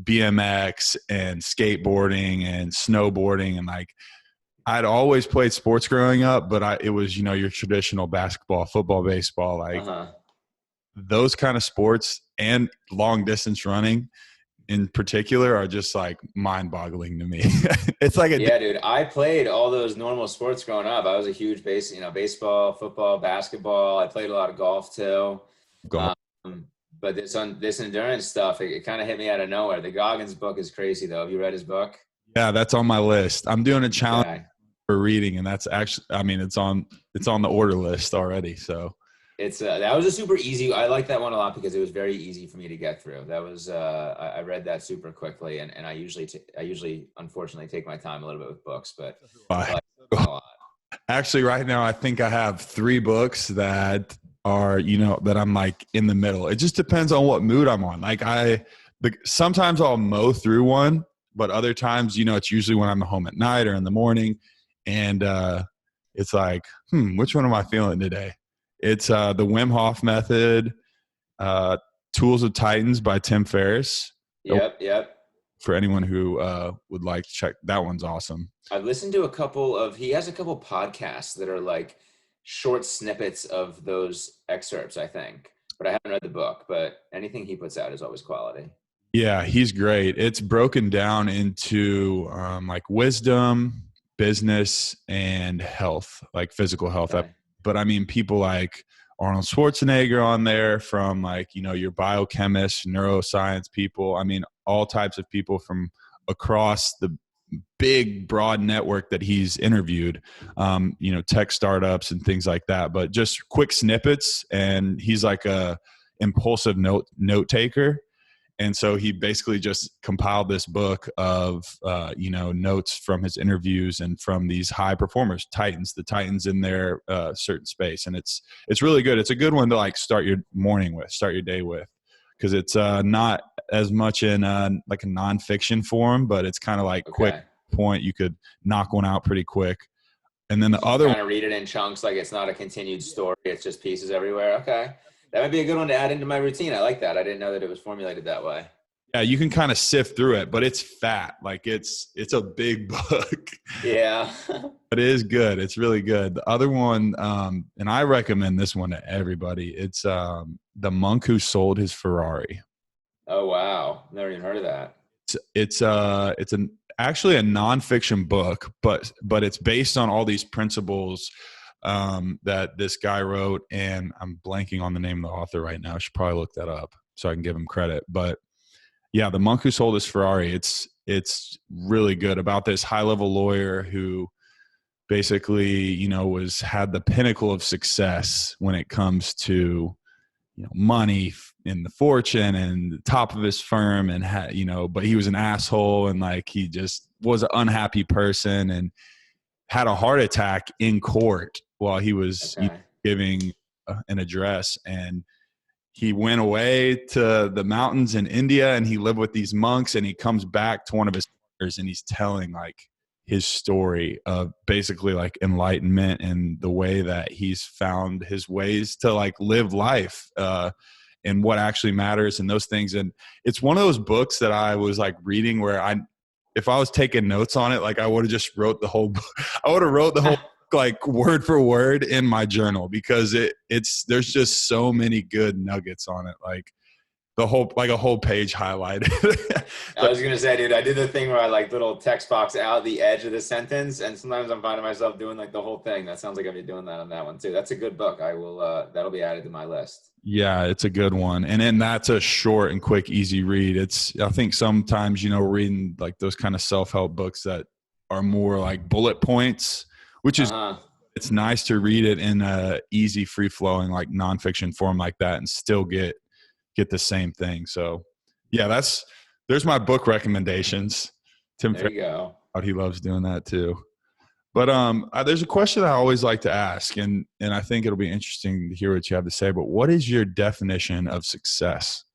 Speaker 1: BMX and skateboarding and snowboarding. And like, I'd always played sports growing up, but it was, your traditional basketball, football, baseball, like those kind of sports and long distance running in particular are just like mind boggling to me. It's like
Speaker 2: dude, I played all those normal sports growing up. I was a huge baseball, football, basketball. I played a lot of golf too. But this endurance stuff, it kind of hit me out of nowhere. The Goggins book is crazy though. Have you read his book?
Speaker 1: Yeah, that's on my list. I'm doing a challenge for reading, and that's actually, it's on the order list already. So
Speaker 2: it's that was a super easy. I like that one a lot because it was very easy for me to get through. That was I read that super quickly, and I usually unfortunately take my time a little bit with books, but I like it a lot.
Speaker 1: Actually, right now I think I have 3 books that are that I'm like in the middle. It just depends on what mood I'm on. Like sometimes I'll mow through one, but other times it's usually when I'm home at night or in the morning, and it's like which one am I feeling today? It's the Wim Hof Method, Tools of Titans by Tim Ferriss.
Speaker 2: Yep.
Speaker 1: For anyone who would like to check, that one's awesome.
Speaker 2: I've listened to he has a couple podcasts that are like short snippets of those excerpts, I think. But I haven't read the book, but anything he puts out is always quality. Yeah,
Speaker 1: he's great. It's broken down into like wisdom, business, and health, like physical health.
Speaker 2: Okay.
Speaker 1: But I mean, people like Arnold Schwarzenegger on there, from like, your biochemists, neuroscience people. I mean, all types of people from across the big, broad network that he's interviewed, tech startups and things like that. But just quick snippets. And he's like a impulsive note taker. And so he basically just compiled this book of, notes from his interviews and from these high performers, the Titans in their certain space. And it's really good. It's a good one to like start your day with, because it's not as much in like a nonfiction form, but it's kind of like quick point. You could knock one out pretty quick. And then the other one,
Speaker 2: kind of read it in chunks, like it's not a continued story. It's just pieces everywhere. Okay. That might be a good one to add into my routine. I like that. I didn't know that it was formulated that way.
Speaker 1: Yeah, you can kind of sift through it, but it's fat. Like it's a big book.
Speaker 2: Yeah.
Speaker 1: But it is good. It's really good. The other one, and I recommend this one to everybody. It's The Monk Who Sold His Ferrari.
Speaker 2: Oh wow. Never even heard of that.
Speaker 1: It's an actually a nonfiction book, but it's based on all these principles that this guy wrote, and I'm blanking on the name of the author right now. I should probably look that up so I can give him credit. But yeah, The Monk Who Sold His Ferrari. It's really good, about this high level lawyer who basically, had the pinnacle of success when it comes to, money and the fortune and the top of his firm, and but he was an asshole, and like he just was an unhappy person, and had a heart attack in court while he was giving an address. And he went away to the mountains in India, and he lived with these monks, and he comes back to one of his partners, and he's telling like his story of basically like enlightenment and the way that he's found his ways to like live life and what actually matters and those things. And it's one of those books that I was like reading where if I was taking notes on it, like I would have just wrote the whole book. I would have wrote the whole book, like word for word in my journal, because there's just so many good nuggets on it. Like a whole page highlighted.
Speaker 2: I was going to say, dude, I did the thing where I like little text box out the edge of the sentence. And sometimes I'm finding myself doing like the whole thing. That sounds like I'll be doing that on that one too. That's a good book. I will, that'll be added to my list.
Speaker 1: Yeah, it's a good one. And then that's a short and quick, easy read. I think sometimes, reading like those kind of self-help books that are more like bullet points, which is, it's nice to read it in a easy, free flowing, like nonfiction form like that and still get the same thing. So yeah, there's my book recommendations. Tim,
Speaker 2: there you go.
Speaker 1: He loves doing that too. But there's a question I always like to ask, and I think it'll be interesting to hear what you have to say. But what is your definition of success?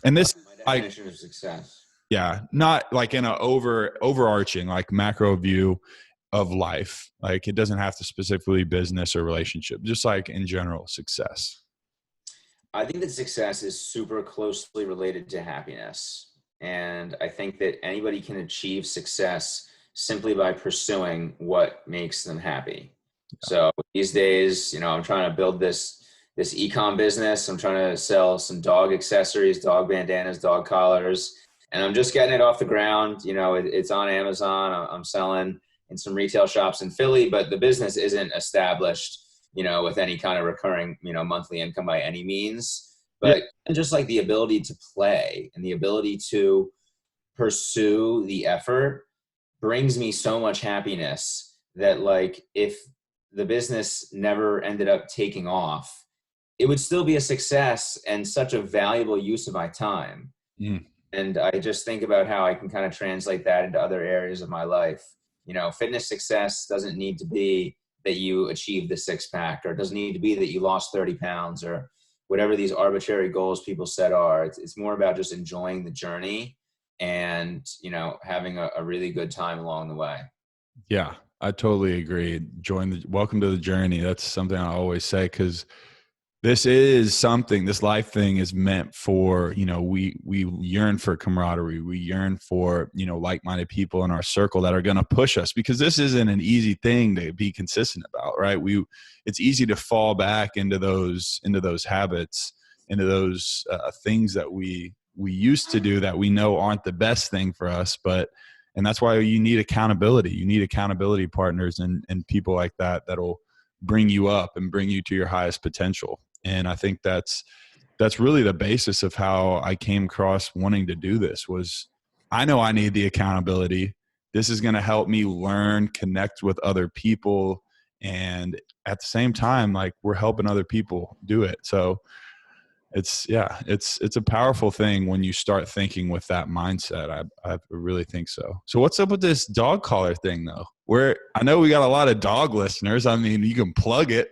Speaker 1: And this,
Speaker 2: my definition of success.
Speaker 1: Yeah, not like in a overarching like macro view of life. Like it doesn't have to specifically business or relationship. Just like in general, success.
Speaker 2: I think that success is super closely related to happiness. And I think that anybody can achieve success simply by pursuing what makes them happy. Yeah. So these days, I'm trying to build this e-com business. I'm trying to sell some dog accessories, dog bandanas, dog collars, and I'm just getting it off the ground. It's on Amazon. I'm selling in some retail shops in Philly, but the business isn't established, with any kind of recurring, monthly income by any means, but just like the ability to play and the ability to pursue the effort brings me so much happiness that like, if the business never ended up taking off, it would still be a success and such a valuable use of my time. And I just think about how I can kind of translate that into other areas of my life. Fitness success doesn't need to be that you achieve the six-pack, or it doesn't need to be that you lost 30 pounds or whatever these arbitrary goals people set are. It's more about just enjoying the journey and, having a really good time along the way.
Speaker 1: Yeah, I totally agree. Welcome to the journey. That's something I always say, because this life thing is meant for, we yearn for camaraderie. We yearn for, like-minded people in our circle that are going to push us, because this isn't an easy thing to be consistent about, right? It's easy to fall back into those habits, into those things that we used to do that we know aren't the best thing for us. And that's why you need accountability. You need accountability partners and people like that'll bring you up and bring you to your highest potential. And I think that's really the basis of how I came across wanting to do this. Was I know I need the accountability. This is going to help me learn, connect with other people. And at the same time, like, we're helping other people do it. So it's a powerful thing when you start thinking with that mindset. I really think so. So what's up with this dog collar thing though? I know we got a lot of dog listeners. I mean, you can plug it.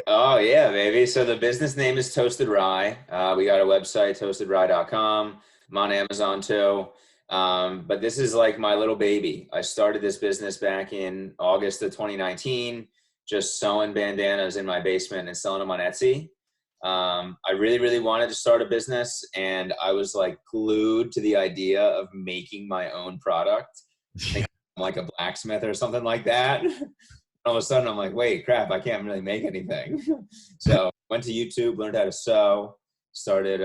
Speaker 2: Oh yeah, baby. So the business name is Toasted Rye. We got a website, toastedrye.com. I'm on Amazon too. But this is like my little baby. I started this business back in August of 2019, just sewing bandanas in my basement and selling them on Etsy. I really, really wanted to start a business, and I was like glued to the idea of making my own product. Like a blacksmith or something like that. All of a sudden I'm like, wait, crap, I can't really make anything. So went to YouTube, learned how to sew, started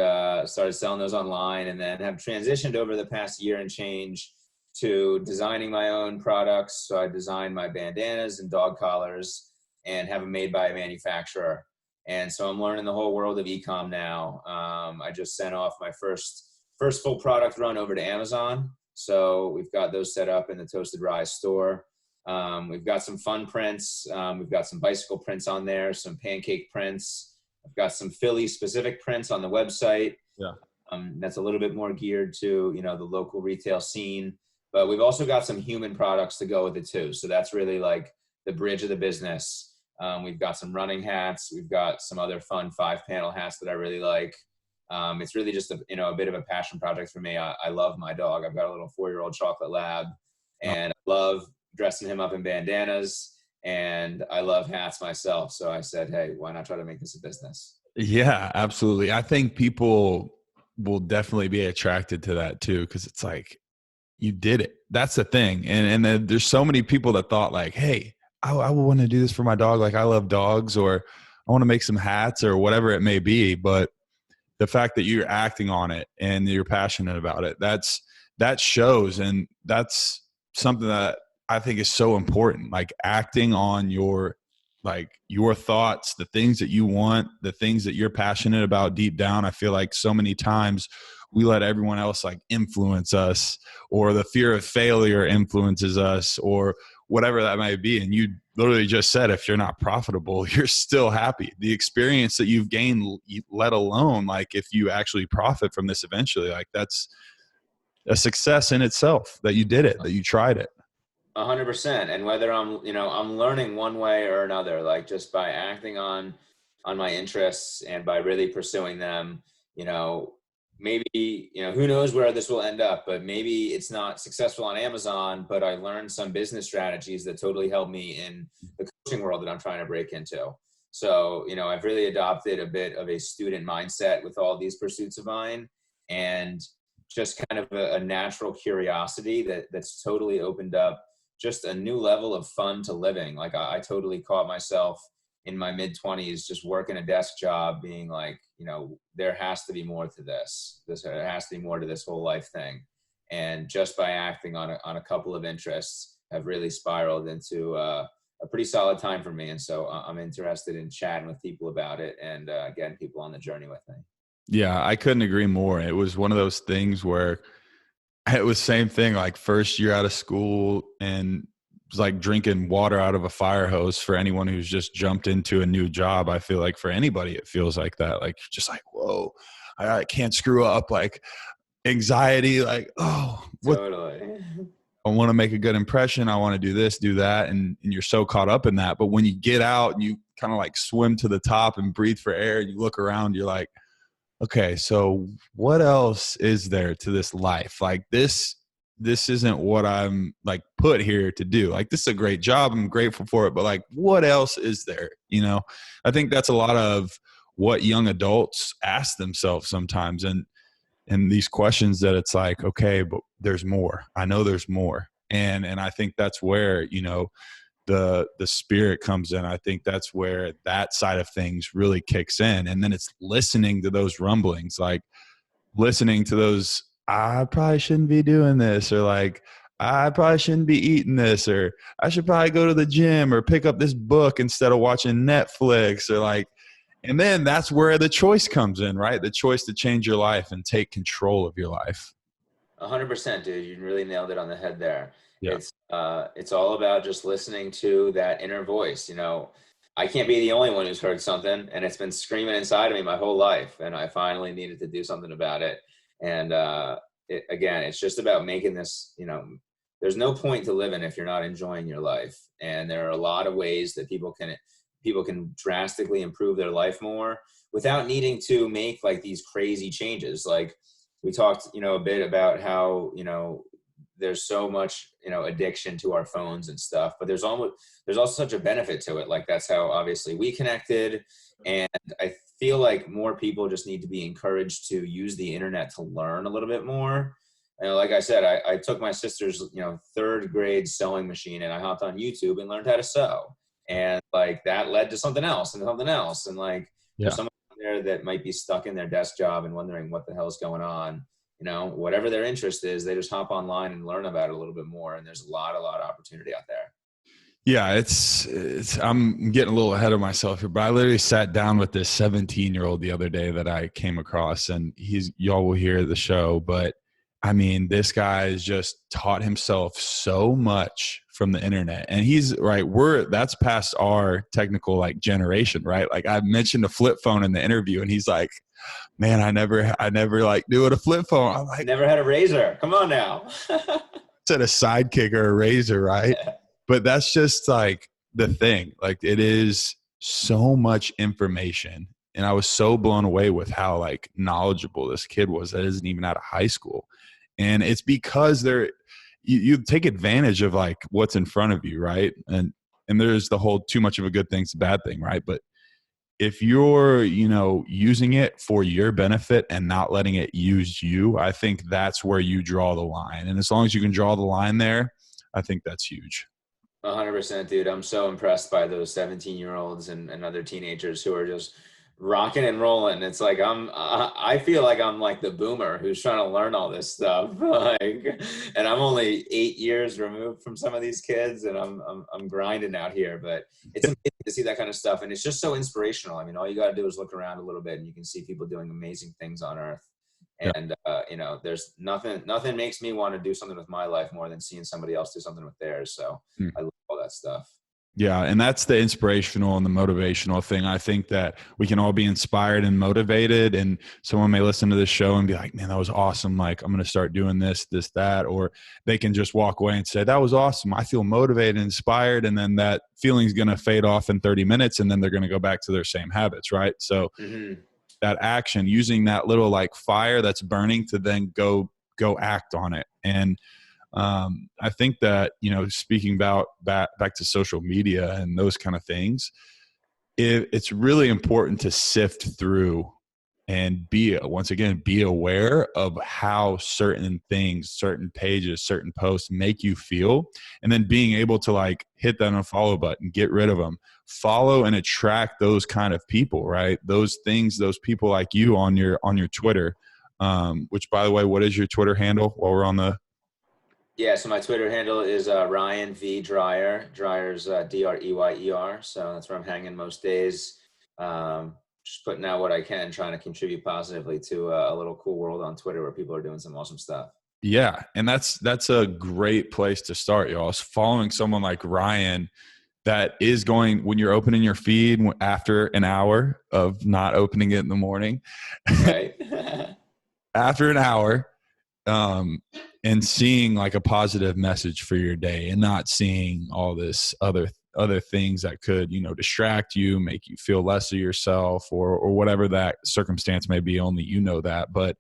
Speaker 2: selling those online, and then have transitioned over the past year and change to designing my own products. So I design my bandanas and dog collars and have them made by a manufacturer. And so I'm learning the whole world of e-com now. I just sent off my first full product run over to Amazon. So we've got those set up in the Toasted Rise store. We've got some fun prints. We've got some bicycle prints on there, some pancake prints. I've got some Philly specific prints on the website.
Speaker 1: Yeah.
Speaker 2: That's a little bit more geared to, the local retail scene, but we've also got some human products to go with it too. So that's really like the bridge of the business. We've got some running hats. We've got some other fun 5-panel hats that I really like. It's really just a bit of a passion project for me. I love my dog. I've got a little 4-year-old chocolate lab, and I love dressing him up in bandanas, and I love hats myself. So I said, hey, why not try to make this a business?
Speaker 1: Yeah, absolutely. I think people will definitely be attracted to that too, because it's like, you did it. That's the thing. And then there's so many people that thought like, hey, I want to do this for my dog. Like, I love dogs, or I want to make some hats or whatever it may be. But the fact that you're acting on it and you're passionate about it, that shows. And that's something that I think is so important, like acting on your thoughts, the things that you want, the things that you're passionate about deep down. I feel like so many times we let everyone else like influence us, or the fear of failure influences us, or whatever that might be. And you literally just said, if you're not profitable, you're still happy. The experience that you've gained, let alone like if you actually profit from this eventually, like that's a success in itself, that you did it, that you tried it.
Speaker 2: 100%. And whether I'm learning one way or another, like just by acting on my interests and by really pursuing them, maybe, who knows where this will end up, but maybe it's not successful on Amazon, but I learned some business strategies that totally helped me in the coaching world that I'm trying to break into. So, I've really adopted a bit of a student mindset with all these pursuits of mine, and just kind of a natural curiosity that's totally opened up just a new level of fun to living. Like I totally caught myself in my mid-20s just working a desk job being like, there has to be more to this. There has to be more to this whole life thing. And just by acting on a couple of interests have really spiraled into a pretty solid time for me. And so I'm interested in chatting with people about it and getting people on the journey with me.
Speaker 1: Yeah, I couldn't agree more. It was one of those things where it was same thing, like first year out of school, and it was like drinking water out of a fire hose for anyone who's just jumped into a new job. I feel like for anybody, it feels like that. Like, just like, whoa, I can't screw up. Like anxiety, like, oh, what?
Speaker 2: Totally.
Speaker 1: I want to make a good impression. I want to do this, do that. And you're so caught up in that. But when you get out and you kind of like swim to the top and breathe for air, and you look around, you're like, okay, so what else is there to this life? Like this isn't what I'm like put here to do. Like, this is a great job. I'm grateful for it. But like, what else is there? I think that's a lot of what young adults ask themselves sometimes. And these questions that it's like, okay, but there's more. I know there's more. And I think that's where, the spirit comes in. I think that's where that side of things really kicks in. And then it's listening to those rumblings, like listening to those, I probably shouldn't be doing this, or like, I probably shouldn't be eating this, or I should probably go to the gym or pick up this book instead of watching Netflix, or like, and then that's where the choice comes in, right? The choice to change your life and take control of your life.
Speaker 2: 100%, dude. You really nailed it on the head there.
Speaker 1: Yeah.
Speaker 2: It's all about just listening to that inner voice. I can't be the only one who's heard something, and it's been screaming inside of me my whole life, and I finally needed to do something about it. And again, it's just about making this, there's no point to living if you're not enjoying your life. And there are a lot of ways that people can drastically improve their life more without needing to make like these crazy changes. Like we talked, a bit about how, there's so much, addiction to our phones and stuff, but there's also such a benefit to it. Like that's how obviously we connected. And I feel like more people just need to be encouraged to use the internet to learn a little bit more. And like I said, I took my sister's, 3rd grade sewing machine, and I hopped on YouTube and learned how to sew. And like that led to something else and something else. And like, there's someone there that might be stuck in their desk job and wondering what the hell is going on. whatever their interest is, they just hop online and learn about it a little bit more. And there's a lot of opportunity out there.
Speaker 1: Yeah, I'm getting a little ahead of myself here, but I literally sat down with this 17-year-old the other day that I came across, and y'all will hear the show, but I mean, this guy has just taught himself so much from the internet, and he's right. That's past our technical like generation, right? Like I mentioned a flip phone in the interview, and he's like, man, I never like knew what a flip phone. I'm like,
Speaker 2: never had a razor. Come on now.
Speaker 1: said a sidekick or a razor, right? But that's just like the thing. Like it is so much information. And I was so blown away with how like knowledgeable this kid was that isn't even out of high school. And it's because you take advantage of like what's in front of you, right? And there's the whole too much of a good thing's a bad thing, right? But if you're, using it for your benefit and not letting it use you, I think that's where you draw the line. And as long as you can draw the line there, I think that's huge.
Speaker 2: 100%, dude. I'm so impressed by those 17-year-olds and other teenagers who are just rocking and rolling. It's like I feel like I'm like the boomer who's trying to learn all this stuff. And I'm only 8 years removed from some of these kids, and I'm grinding out here. But it's amazing to see that kind of stuff, and it's just so inspirational. I mean, all you got to do is look around a little bit, and you can see people doing amazing things on Earth. And there's nothing makes me want to do something with my life more than seeing somebody else do something with theirs. So I love all that stuff.
Speaker 1: Yeah. And that's the inspirational and the motivational thing. I think that we can all be inspired and motivated, and someone may listen to this show and be like, man, that was awesome. Like, I'm going to start doing this, that, or they can just walk away and say, that was awesome. I feel motivated and inspired. And then that feeling's going to fade off in 30 minutes, and then they're going to go back to their same habits. Right. So that action, using that little like fire that's burning to then go act on it. And I think that, speaking about back to social media and those kind of things, it's really important to sift through and be aware of how certain things, certain pages, certain posts make you feel, and then being able to like hit that unfollow button, get rid of them, follow and attract those kind of people, right? Those people like you on your Twitter, which, by the way, what is your Twitter handle while we're on the?
Speaker 2: Yeah, so my Twitter handle is Ryan V Dreyer. Dreyer's Dreyer. So that's where I'm hanging most days. Just putting out what I can, trying to contribute positively to a little cool world on Twitter where people are doing some awesome stuff.
Speaker 1: Yeah, and that's a great place to start, y'all. Following someone like Ryan that is going, when you're opening your feed after an hour of not opening it in the morning,
Speaker 2: right?
Speaker 1: After an hour, and seeing like a positive message for your day, and not seeing all this other things that could, distract you, make you feel less of yourself, or whatever that circumstance may be. Only that. But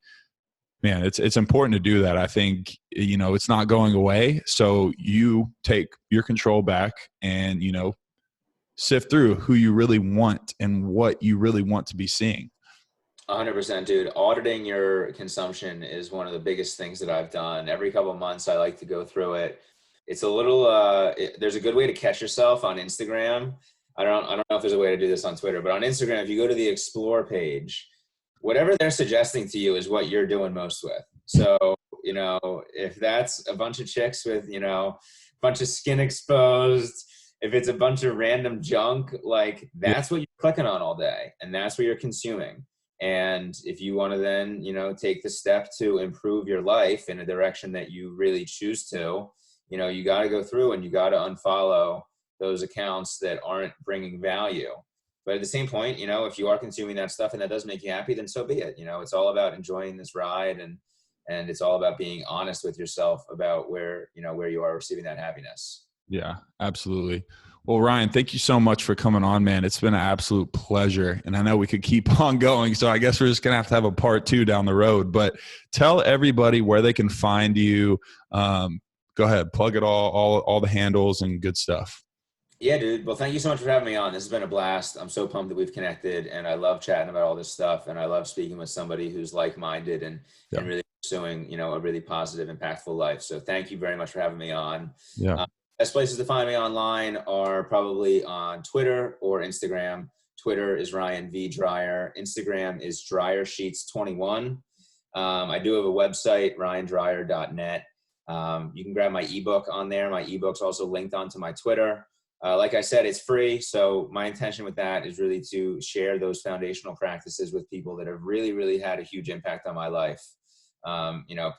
Speaker 1: man, it's important to do that. I think, it's not going away. So you take your control back and, sift through who you really want and what you really want to be seeing.
Speaker 2: 100%, dude. Auditing your consumption is one of the biggest things that I've done. Every couple of months, I like to go through it. It's a little, there's a good way to catch yourself on Instagram. I don't know if there's a way to do this on Twitter, but on Instagram, if you go to the explore page, whatever they're suggesting to you is what you're doing most with. So, if that's a bunch of chicks with, a bunch of skin exposed, if it's a bunch of random junk, like that's what you're clicking on all day, and that's what you're consuming. And if you want to then, take the step to improve your life in a direction that you really choose to, you got to go through and you got to unfollow those accounts that aren't bringing value. But at the same point, if you are consuming that stuff and that does make you happy, then so be it. It's all about enjoying this ride, and it's all about being honest with yourself about where you are receiving that happiness.
Speaker 1: Yeah, absolutely. Well, Ryan, thank you so much for coming on, man. It's been an absolute pleasure. And I know we could keep on going, so I guess we're just going to have a part 2 down the road. But tell everybody where they can find you. Go ahead, plug it all the handles and good stuff.
Speaker 2: Yeah, dude. Well, thank you so much for having me on. This has been a blast. I'm so pumped that we've connected, and I love chatting about all this stuff. And I love speaking with somebody who's like-minded and really pursuing, a really positive, impactful life. So thank you very much for having me on.
Speaker 1: Yeah.
Speaker 2: Best places to find me online are probably on Twitter or Instagram. Twitter is Ryan V Dreyer. Instagram is Dreyer Sheets 21. I do have a website, ryandryer.net. You can grab my ebook on there. My ebook's also linked onto my Twitter. Like I said, it's free. So my intention with that is really to share those foundational practices with people that have really, really had a huge impact on my life.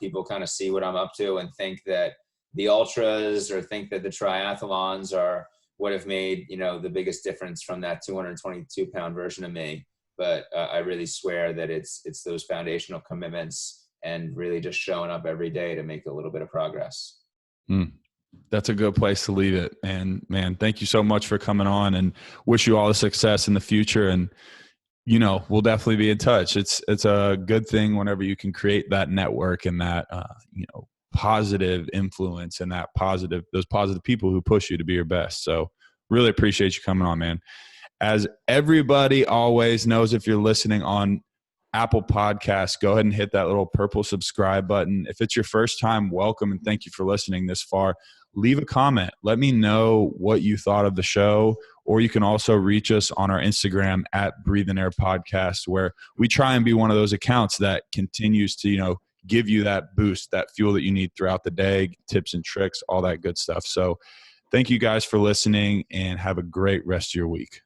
Speaker 2: People kind of see what I'm up to and think that the ultras or think that the triathlons are what have made, the biggest difference from that 222-pound version of me. But I really swear that it's those foundational commitments and really just showing up every day to make a little bit of progress.
Speaker 1: That's a good place to leave it. And man, thank you so much for coming on, and wish you all the success in the future. And, we'll definitely be in touch. It's a good thing whenever you can create that network and that, positive influence and those positive people who push you to be your best. So really appreciate you coming on, man. As everybody always knows, if you're listening on Apple Podcasts, go ahead and hit that little purple subscribe button. If it's your first time, welcome, and thank you for listening this far. Leave a comment. Let me know what you thought of the show, or you can also reach us on our Instagram at Breathe and Air Podcast, where we try and be one of those accounts that continues to, give you that boost, that fuel that you need throughout the day, tips and tricks, all that good stuff. So thank you guys for listening, and have a great rest of your week.